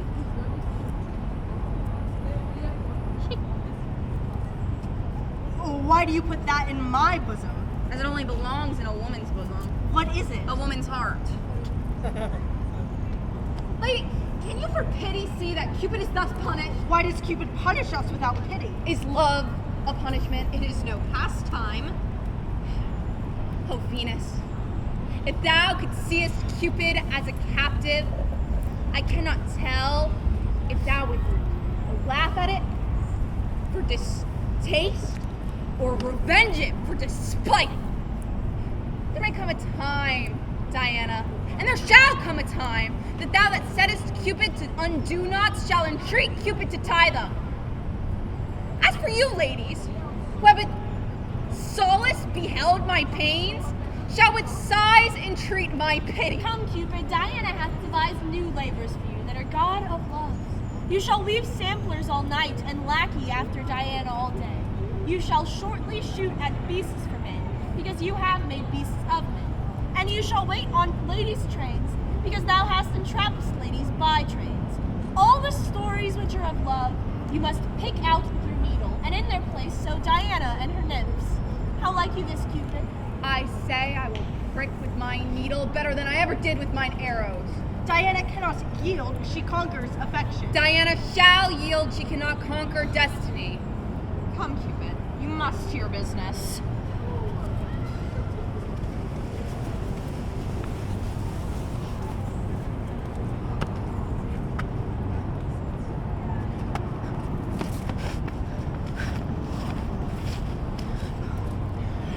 Why do you put that in my bosom? As it only belongs in a woman's bosom. What is it? A woman's heart. Lady, can you for pity see that Cupid is thus punished? Why does Cupid punish us without pity? Is love a punishment? It is no pastime. Oh, Venus, if thou couldst seest Cupid as a captive, I cannot tell if thou would laugh at it for distaste or revenge it for despite. There may come a time, Diana, and there shall come a time, that thou that settest Cupid to undo knots shall entreat Cupid to tie them. As for you, ladies, who have with solace beheld my pains, shall with sighs entreat my pity. Come, Cupid, Diana hath devised new labors for you that are god of love. You shall leave samplers all night and lackey after Diana all day. You shall shortly shoot at beasts for men, because you have made beasts of men. And you shall wait on ladies' trains, because thou hast entrapped ladies by trains. All the stories which are of love, you must pick out with your needle, and in their place sew Diana and her nymphs. How like you this, Cupid? I say I will prick with my needle better than I ever did with mine arrows. Diana cannot yield, she conquers affection. Diana shall yield, she cannot conquer destiny. Come, Cupid, you must hear business.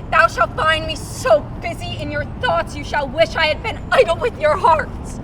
Thou shalt find me so busy in your thoughts, you shall wish I had been idle with your hearts.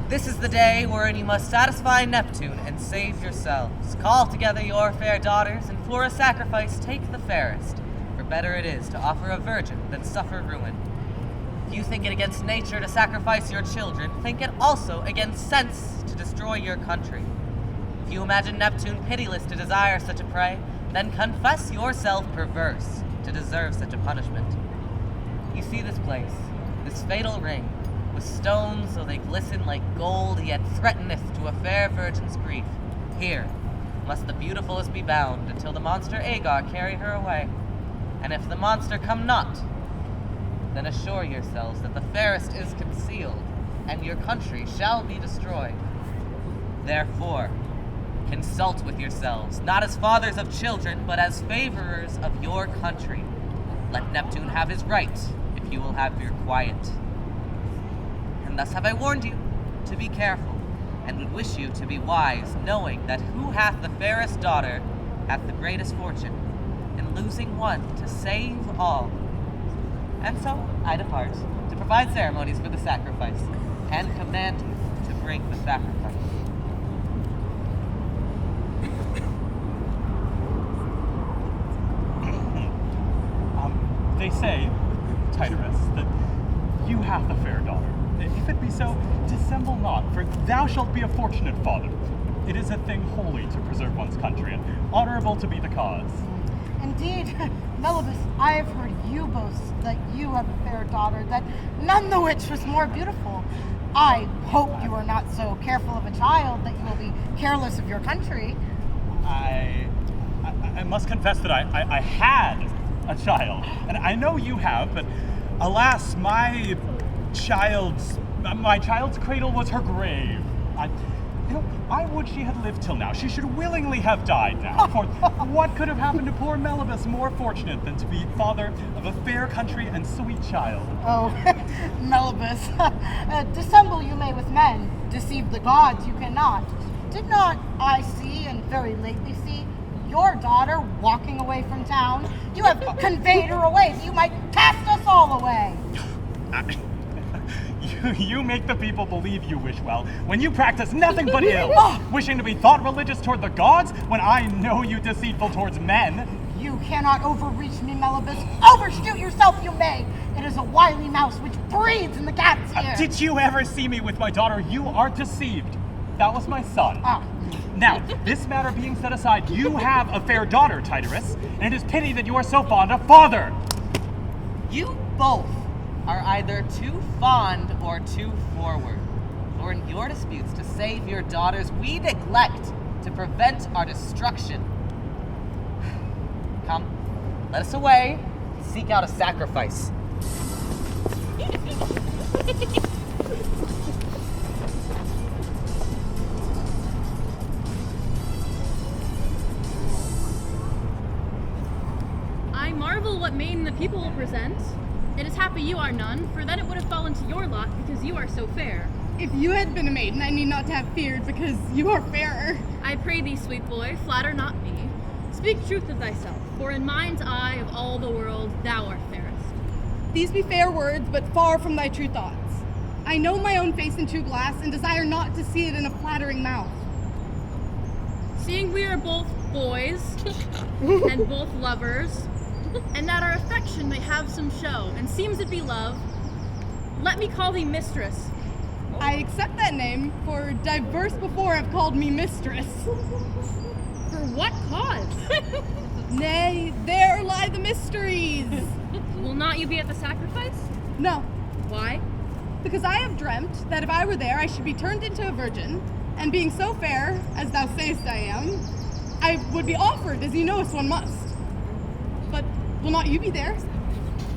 This is the day wherein you must satisfy Neptune and save yourselves. Call together your fair daughters, and for a sacrifice take the fairest. For better it is to offer a virgin than suffer ruin. If you think it against nature to sacrifice your children, think it also against sense to destroy your country. If you imagine Neptune pitiless to desire such a prey, then confess yourself perverse to deserve such a punishment. You see this place, this fatal ring, with stones so they glisten like gold, yet threateneth to a fair virgin's grief. Here must the beautifulest be bound until the monster Agar carry her away. And if the monster come not, then assure yourselves that the fairest is concealed, and your country shall be destroyed. Therefore, consult with yourselves, not as fathers of children, but as favorers of your country. Let Neptune have his right, if you will have your quiet. And thus have I warned you to be careful, and would wish you to be wise, knowing that who hath the fairest daughter hath the greatest fortune, in losing one to save all. And so I depart to provide ceremonies for the sacrifice, and command you to bring the sacrifice. They say, Tityrus, that you hath a fair daughter. If it be so, dissemble not, for thou shalt be a fortunate father. It is a thing holy to preserve one's country, and honorable to be the cause. Indeed, Melibeus, I have heard you boast that you have a fair daughter, that none the which was more beautiful. I hope you are not so careful of a child that you will be careless of your country. I must confess that I had a child, and I know you have, but alas, my child's cradle was her grave. I would she had lived till now. She should willingly have died now. For what could have happened to poor Melibeus more fortunate than to be father of a fair country and sweet child? Oh, Melibeus, dissemble you may with men, deceive the gods you cannot. Did not I see, and very lately see, your daughter walking away from town? You have conveyed her away, that you might cast us all away. You make the people believe you wish well, when you practice nothing but ill, wishing to be thought religious toward the gods, when I know you deceitful towards men. You cannot overreach me, Melibeus. Overshoot yourself you may. It is a wily mouse which breeds in the cat's ear. Did you ever see me with my daughter? You are deceived. That was my son. Now, this matter being set aside, you have a fair daughter, Tityrus, and it is pity that you are so fond of father. You both are either too fond or too forward. For in your disputes to save your daughters, we neglect to prevent our destruction. Come, let us away and seek out a sacrifice. I marvel what maiden the people will present. It is happy you are none, for then it would have fallen to your lot, because you are so fair. If you had been a maiden, I need not to have feared, because you are fairer. I pray thee, sweet boy, flatter not me. Speak truth of thyself, for in mind's eye of all the world, thou art fairest. These be fair words, but far from thy true thoughts. I know my own face in true glass, and desire not to see it in a flattering mouth. Seeing we are both boys, and both lovers, and that our affection may have some show, and seems it be love, let me call thee mistress, I accept that name, for diverse before have called me mistress. For what cause? Nay, there lie the mysteries. Will not you be at the sacrifice? No, Why? because I have dreamt that if I were there, I should be turned into a virgin, and being so fair, as thou sayest I am, I would be offered, as you knowest one must. But will not you be there?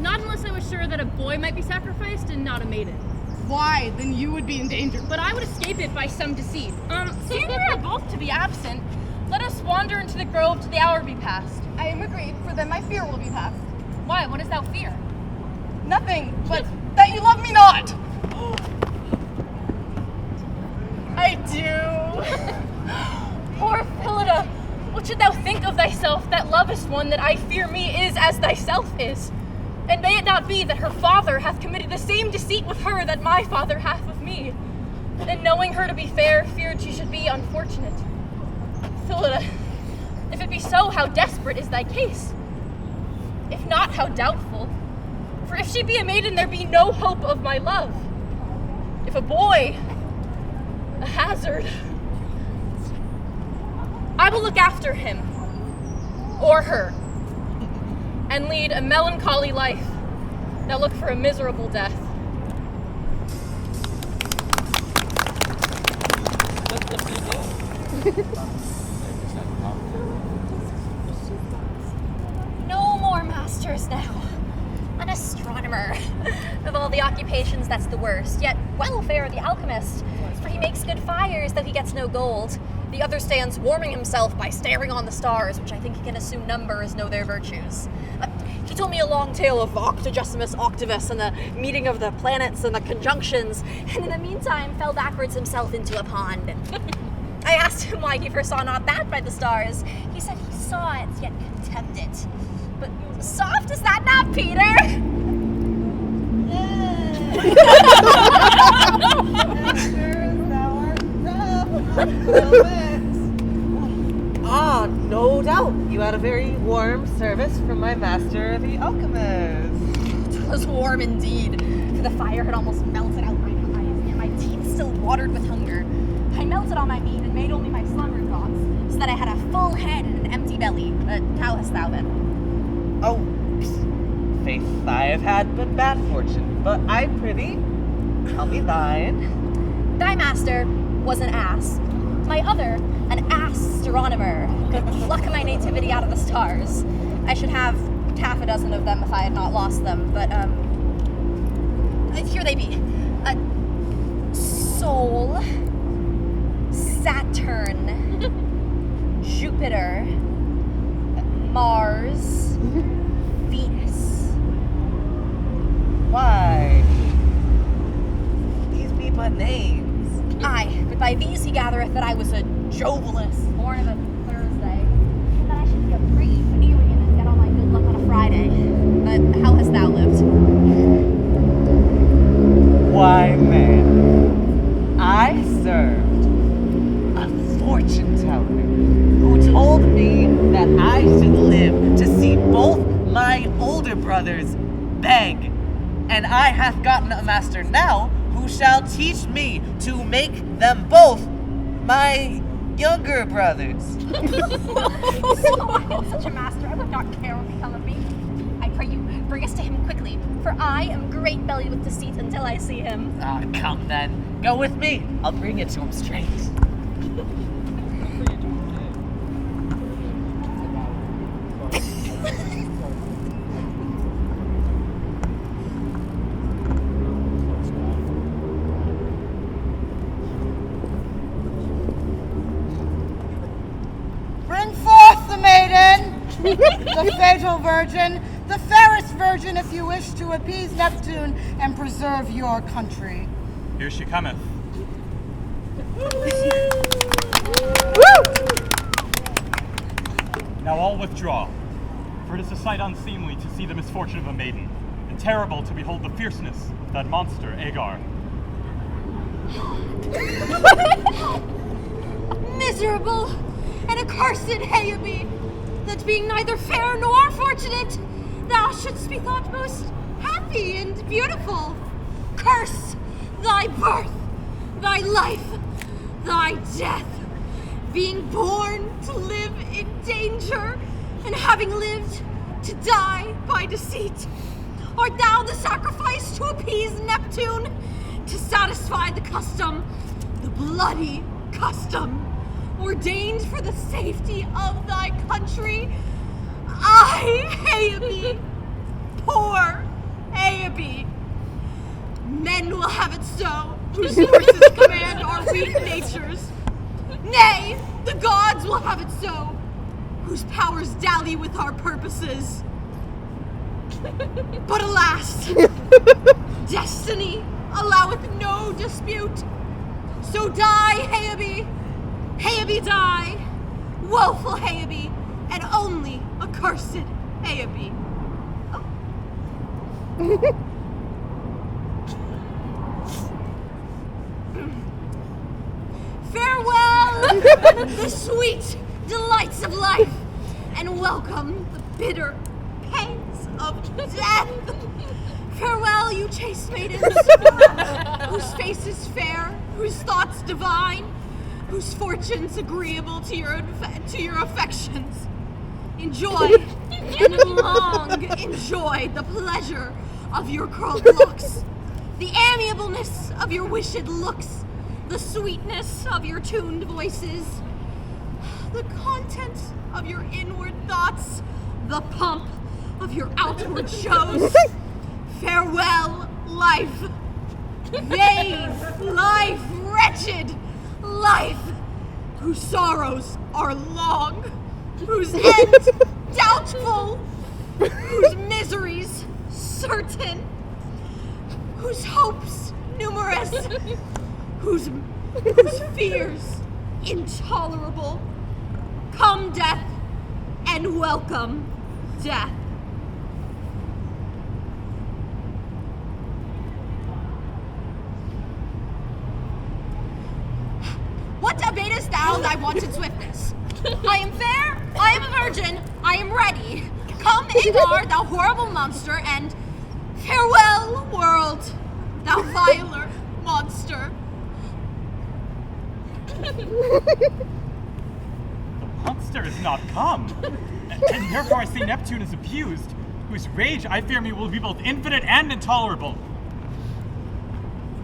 Not unless I was sure that a boy might be sacrificed and not a maiden. Why, then you would be in danger. But I would escape it by some deceit. Seeing we are both to be absent, let us wander into the grove till the hour be past. I am agreed, for then my fear will be past. Why? What dost thou fear? Nothing, but that you love me not. I do. Poor Phillida, what should thou think of thyself that lovest one that I fear me is as thyself is? And may it not be that her father hath committed the same deceit with her that my father hath with me, and knowing her to be fair, feared she should be unfortunate. Phillida, if it be so, how desperate is thy case? If not, how doubtful? For if she be a maiden, there be no hope of my love. If a boy, a hazard. I will look after him, or her, and lead a melancholy life that look for a miserable death. No more masters now. An astronomer. Of all the occupations, that's the worst. Yet well fare the alchemist, for he makes good fires, though he gets no gold. The other stands warming himself by staring on the stars, which I think he can assume numbers know their virtues. He told me a long tale of Octogesimus Octavus and the meeting of the planets and the conjunctions, and in the meantime fell backwards himself into a pond. I asked him why he foresaw not that by the stars. He said he saw it, yet contemned it. But soft is that not, Peter? Ah, no doubt. You had a very warm service from my master, the alchemist. It was warm indeed, for the fire had almost melted out my eyes, yet my teeth still watered with hunger. I melted all my meat and made only my slumber thoughts, so that I had a full head and an empty belly. But how hast thou been? Oh, faith, I have had but bad fortune, but I prithee, tell me thine. Thy master was an ass. My other, an astronomer, could pluck my nativity out of the stars. I should have half a dozen of them if I had not lost them, but, here they be. Sol, Saturn, Jupiter, Mars, Venus. Why? These be but names. Aye, but by these he gathereth that I was a Jovelus, born of a Thursday, and that I should be a brave alien and get all my good luck on a Friday. But how hast thou lived? Why, man, I served a fortune teller who told me that I should live to see both my older brothers beg. And I have gotten a master now who shall teach me to make them both my younger brothers. So I am such a master, I would not care what become of me. I pray you, bring us to him quickly, for I am great bellied with deceit until I see him. Ah, come then. Go with me. I'll bring it to him straight. Bring forth the maiden, the fatal virgin, the fairest virgin if you wish to appease Neptune and preserve your country. Here she cometh. Now all withdraw, for it is a sight unseemly to see the misfortune of a maiden, and terrible to behold the fierceness of that monster, Agar. Miserable and accursed Haebe, that being neither fair nor fortunate, thou shouldst be thought most happy and beautiful. Curse thy birth, thy life, thy death, being born to live in danger, and having lived to die by deceit. Art thou the sacrifice to appease Neptune, to satisfy the custom, the bloody custom, ordained for the safety of thy country? I, Haebe, poor Haebe. Men will have it so, whose forces command our weak natures. Nay, the gods will have it so, whose powers dally with our purposes. But alas, destiny alloweth no dispute. So die, Haebe, Haebe die, woeful Haebe, and only accursed Haebe. Farewell, the sweet delights of life, and welcome the bitter pains of death. Farewell, you chaste maidens, whose face is fair, whose thoughts divine, whose fortunes agreeable to your affections. Enjoy, and long enjoy the pleasure of your curled locks, the amiableness of your wished looks, the sweetness of your tuned voices, the content of your inward thoughts, the pomp of your outward shows. Farewell, life. Vain life, wretched life, whose sorrows are long, whose end doubtful, whose miseries certain, whose hopes numerous, whose fears intolerable. Come, death, and welcome death. What abatest thou thy wanted swiftness? I am fair, I am a virgin, I am ready. Come, Agar, thou horrible monster, and farewell, world, thou viler monster. The monster is not come, and therefore I say Neptune is abused, whose rage I fear me will be both infinite and intolerable.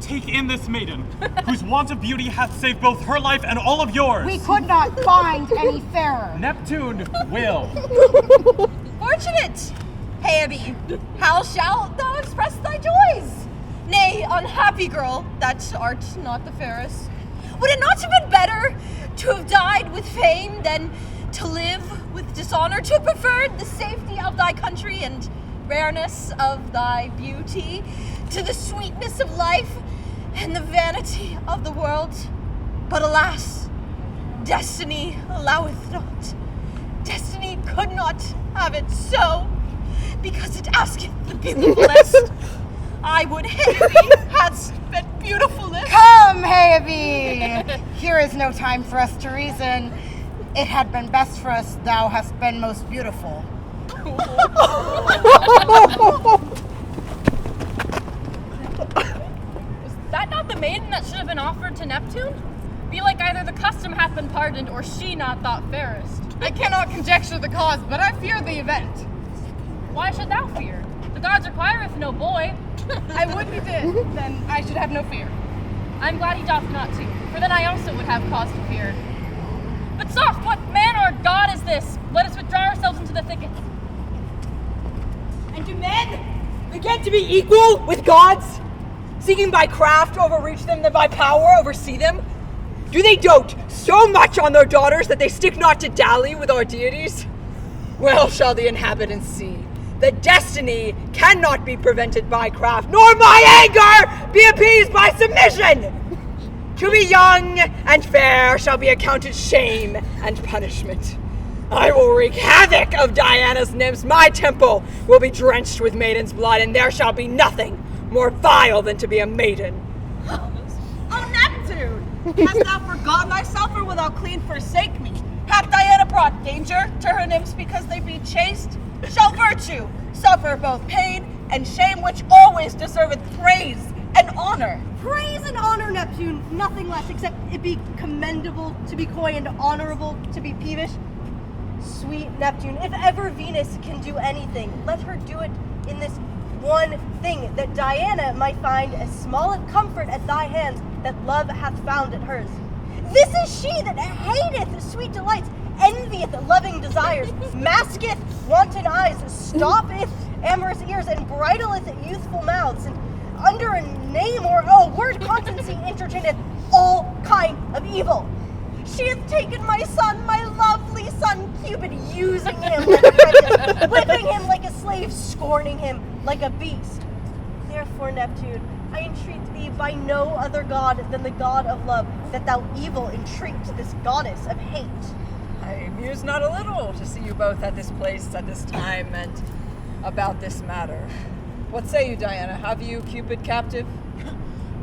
Take in this maiden, whose want of beauty hath saved both her life and all of yours. We could not find any fairer. Neptune will. Fortunate, Haebe, how shalt thou express thy joys? Nay, unhappy girl, that art not the fairest. Would it not have been better to have died with fame than to live with dishonor, to have preferred the safety of thy country and rareness of thy beauty to the sweetness of life and the vanity of the world? But alas, destiny alloweth not. Destiny could not have it so, because it asketh the beautifulest. I would Haebe hadst been beautifulest. Come, Haebe! Here is no time for us to reason. It had been best for us thou hast been most beautiful. Was that not the maiden that should have been offered to Neptune? Be like either the custom hath been pardoned, or she not thought fairest. I cannot conjecture the cause, but I fear the event. Why should thou fear? The gods requireth no boy. I would he did, then I should have no fear. I'm glad he doth not too, for then I also would have cause to fear. But soft, what man or god is this? Let us withdraw ourselves into the thickets. And do men begin to be equal with gods? Seeking by craft to overreach them than by power oversee them? Do they dote so much on their daughters that they stick not to dally with our deities? Well shall the inhabitants see that destiny cannot be prevented by craft, nor my anger be appeased by submission. To be young and fair shall be accounted shame and punishment. I will wreak havoc of Diana's nymphs. My temple will be drenched with maiden's blood, and there shall be nothing more vile than to be a maiden. Oh, Neptune! Hast thou forgotten thyself, or wilt thou clean forsake me? Hath Diana brought danger to her nymphs because they be chaste? Shall virtue suffer both pain and shame, which always deserveth praise and honor. Praise and honor, Neptune, nothing less, except it be commendable to be coy and honorable to be peevish. Sweet Neptune, if ever Venus can do anything, let her do it in this one thing, that Diana might find as small a comfort at thy hands that love hath found at hers. This is she that hateth sweet delights, envieth loving desires, masketh wanton eyes, stoppeth amorous ears, and bridleth youthful mouths, and under a name or word constancy entertaineth all kind of evil. She hath taken my son, my lovely son Cupid, using him like a apprentice, whipping him like a slave, scorning him like a beast. Therefore, Neptune, I entreat thee by no other god than the god of love, that thou evil entreat this goddess of hate. I muse not a little to see you both at this place at this time and about this matter. What say you, Diana? Have you Cupid captive?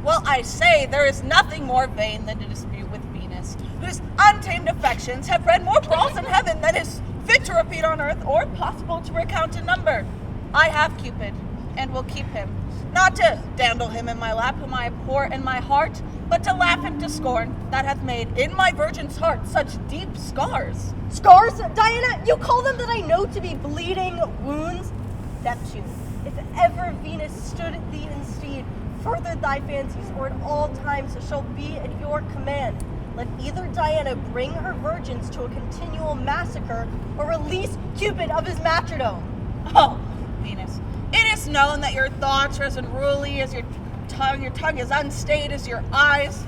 Well, I say there is nothing more vain than to dispute with Venus, whose untamed affections have bred more brawls in heaven than is fit to repeat on earth or possible to recount in number. I have Cupid, and will keep him, not to dandle him in my lap, whom I abhor in my heart, but to laugh him to scorn, that hath made in my virgin's heart such deep scars. Scars? Diana, you call them that I know to be bleeding wounds? Neptune, if ever Venus stood thee in stead, furthered thy fancies, or at all times shall be at your command, let either Diana bring her virgins to a continual massacre, or release Cupid of his martyrdom. Oh, Venus, it is known that your thoughts are as unruly as your tongue is unstayed as your eyes.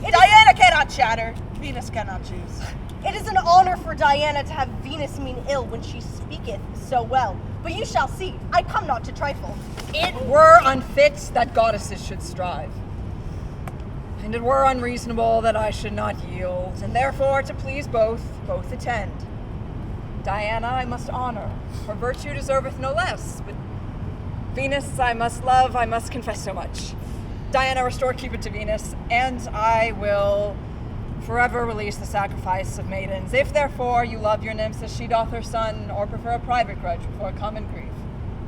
Diana cannot chatter, Venus cannot choose. It is an honor for Diana to have Venus mean ill when she speaketh so well. But you shall see, I come not to trifle. It were unfit that goddesses should strive, and it were unreasonable that I should not yield, and therefore to please both attend. Diana I must honor, for virtue deserveth no less, but Venus I must love, I must confess so much. Diana, restore Cupid to Venus, and I will forever release the sacrifice of maidens. If therefore you love your nymphs as she doth her son, or prefer a private grudge before a common grief,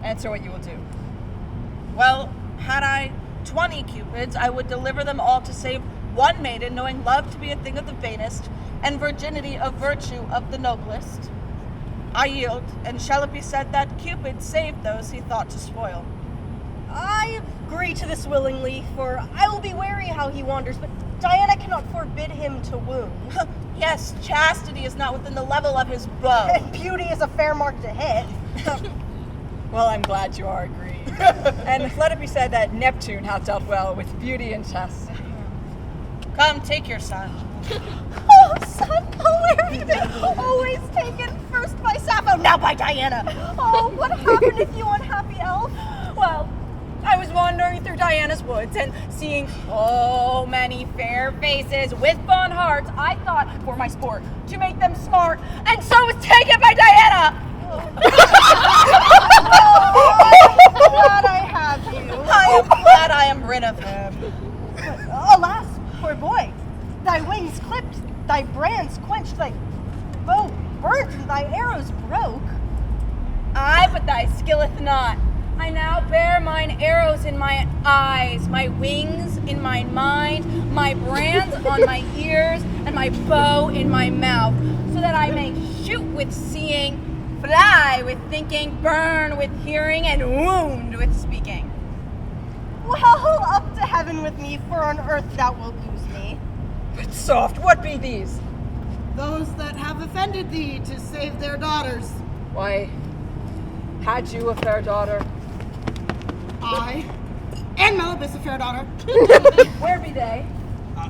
answer what you will do. Well, had I 20 Cupids, I would deliver them all to save one maiden, knowing love to be a thing of the vainest, and virginity a virtue of the noblest. I yield, and shall it be said that Cupid saved those he thought to spoil? I agree to this willingly, for I will be wary how he wanders, but Diana cannot forbid him to wound. Yes, chastity is not within the level of his bow. And beauty is a fair mark to hit. Well, I'm glad you are agreed. And let it be said that Neptune hath dealt well with beauty and chastity. Come, take your son. Oh, son, where have you been? Always taken first by Sappho, now by Diana. Oh, what happened with you, unhappy elf? Well, I was wandering through Diana's woods and seeing so many fair faces with fun hearts, I thought, for my sport, to make them smart, and so was taken by Diana! Oh, I'm glad I have you. I am glad I am rid of him. But, alas, poor boy, thy wings clipped, thy brands quenched, thy bow burnt, and thy arrows broke. Aye, but thy skilleth not. I now bear mine arrows in my eyes, my wings in my mind, my brands on my ears, and my bow in my mouth, so that I may shoot with seeing, fly with thinking, burn with hearing, and wound with speaking. Well, up to heaven with me, for on earth thou wilt lose me. But soft, what be these? Those that have offended thee to save their daughters. Why, had you a fair daughter? I, and Melibeus a fair daughter. Where be they?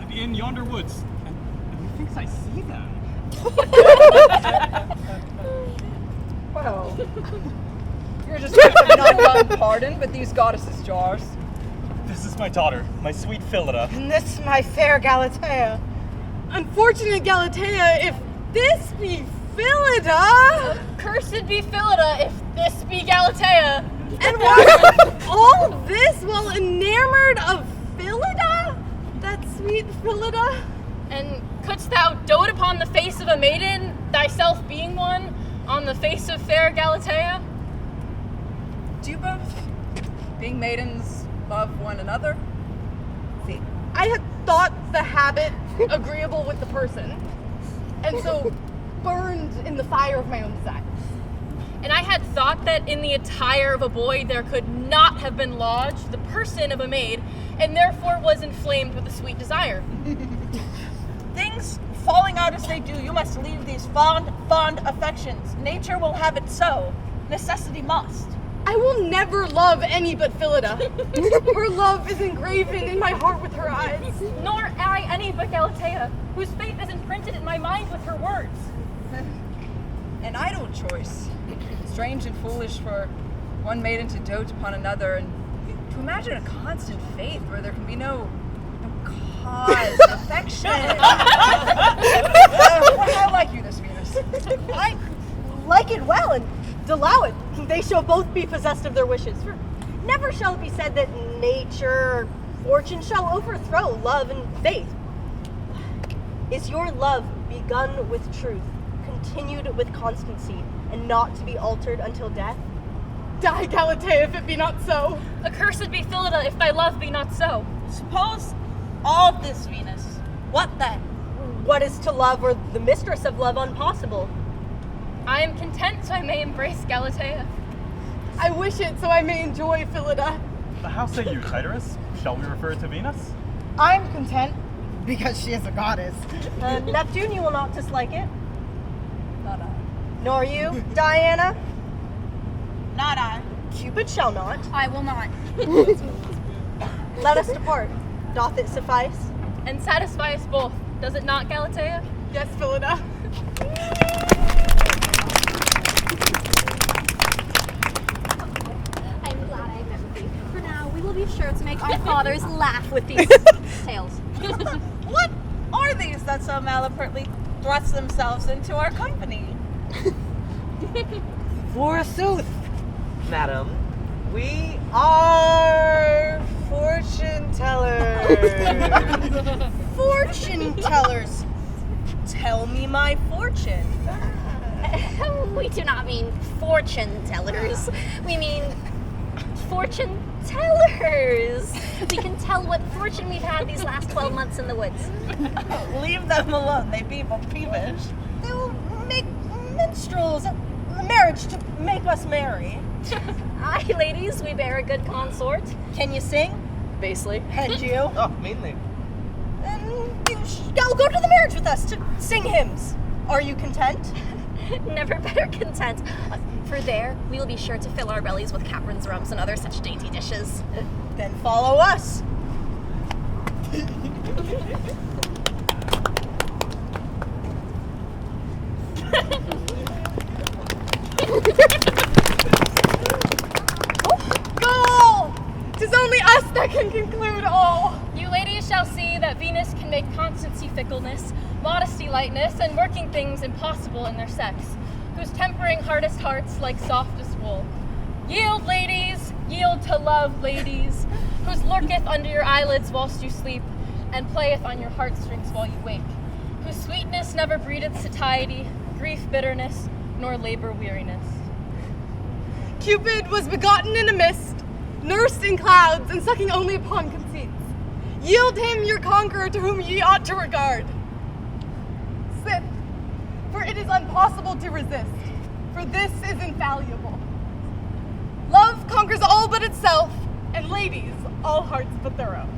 In yonder woods. And methinks I see them. Well, you're just not well pardoned, but these goddesses' jars. This is my daughter, my sweet Phillida. And this my fair Galatea. Unfortunate Galatea, if this be Phillida! Cursed be Phillida if this be Galatea. And was all this while enamored of Phillida? That sweet Phillida? And couldst thou dote upon the face of a maiden, thyself being one, on the face of fair Galatea? Do you both, being maidens, love one another? See, I had thought the habit agreeable with the person, and so burned in the fire of my own desire. And I had thought that in the attire of a boy there could not have been lodged the person of a maid, and therefore was inflamed with a sweet desire. Things falling out as they do, you must leave these fond affections. Nature will have it so. Necessity must. I will never love any but Phillida. Her love is engraven in my heart with her eyes. Nor I any but Galatea, whose fate is imprinted in my mind with her words. An idle choice. Strange and foolish for one maiden to dote upon another, and to imagine a constant faith where there can be no cause of affection. How like you this, Venus? I like it well and allow it. They shall both be possessed of their wishes. For never shall it be said that nature or fortune shall overthrow love and faith. Is your love begun with truth, continued with constancy, and not to be altered until death? Die, Galatea, if it be not so. Accursed be Phillida, if thy love be not so. Suppose all this, Venus. What then? What is to love or the mistress of love impossible? I am content so I may embrace Galatea. I wish it so I may enjoy Phillida. How say you, Tityrus? Shall we refer to Venus? I'm content because she is a goddess. Neptune, you will not dislike it. Not I. Nor you, Diana. Not I. Cupid shall not. I will not. Let us depart. Doth it suffice? And satisfy us both, does it not, Galatea? Yes, Phillida. I'm glad I met with you. For now, we will be sure to make our fathers laugh with these tales. What are these that so malapertly thrust themselves into our company? Forsooth, madam, we are fortune tellers. Fortune tellers. Tell me my fortune. We do not mean fortune tellers. We mean fortune tellers. We can tell what fortune we've had these last 12 months in the woods. Leave them alone. They be but peevish. They will make minstrels at marriage to make us merry. Aye, ladies, we bear a good consort. Can you sing? Basely. And you? Oh, mainly. Then you shall go to the marriage with us to sing hymns. Are you content? Never better content. For there, we will be sure to fill our bellies with caprins, rums, and other such dainty dishes. Then follow us. Go! 'Tis only us that can conclude all. You ladies shall see that Venus can make constancy fickleness, modesty lightness, and working things impossible in their sex, whose tempering hardest hearts like softest wool. Yield, ladies, yield to love, ladies, whose lurketh under your eyelids whilst you sleep, and playeth on your heartstrings while you wake, whose sweetness never breedeth satiety, grief bitterness, nor labor weariness. Cupid was begotten in a mist, nursed in clouds, and sucking only upon conceits. Yield him your conqueror to whom ye ought to regard. Sit, for it is impossible to resist, for this is infallible. Love conquers all but itself, and ladies, all hearts but their own.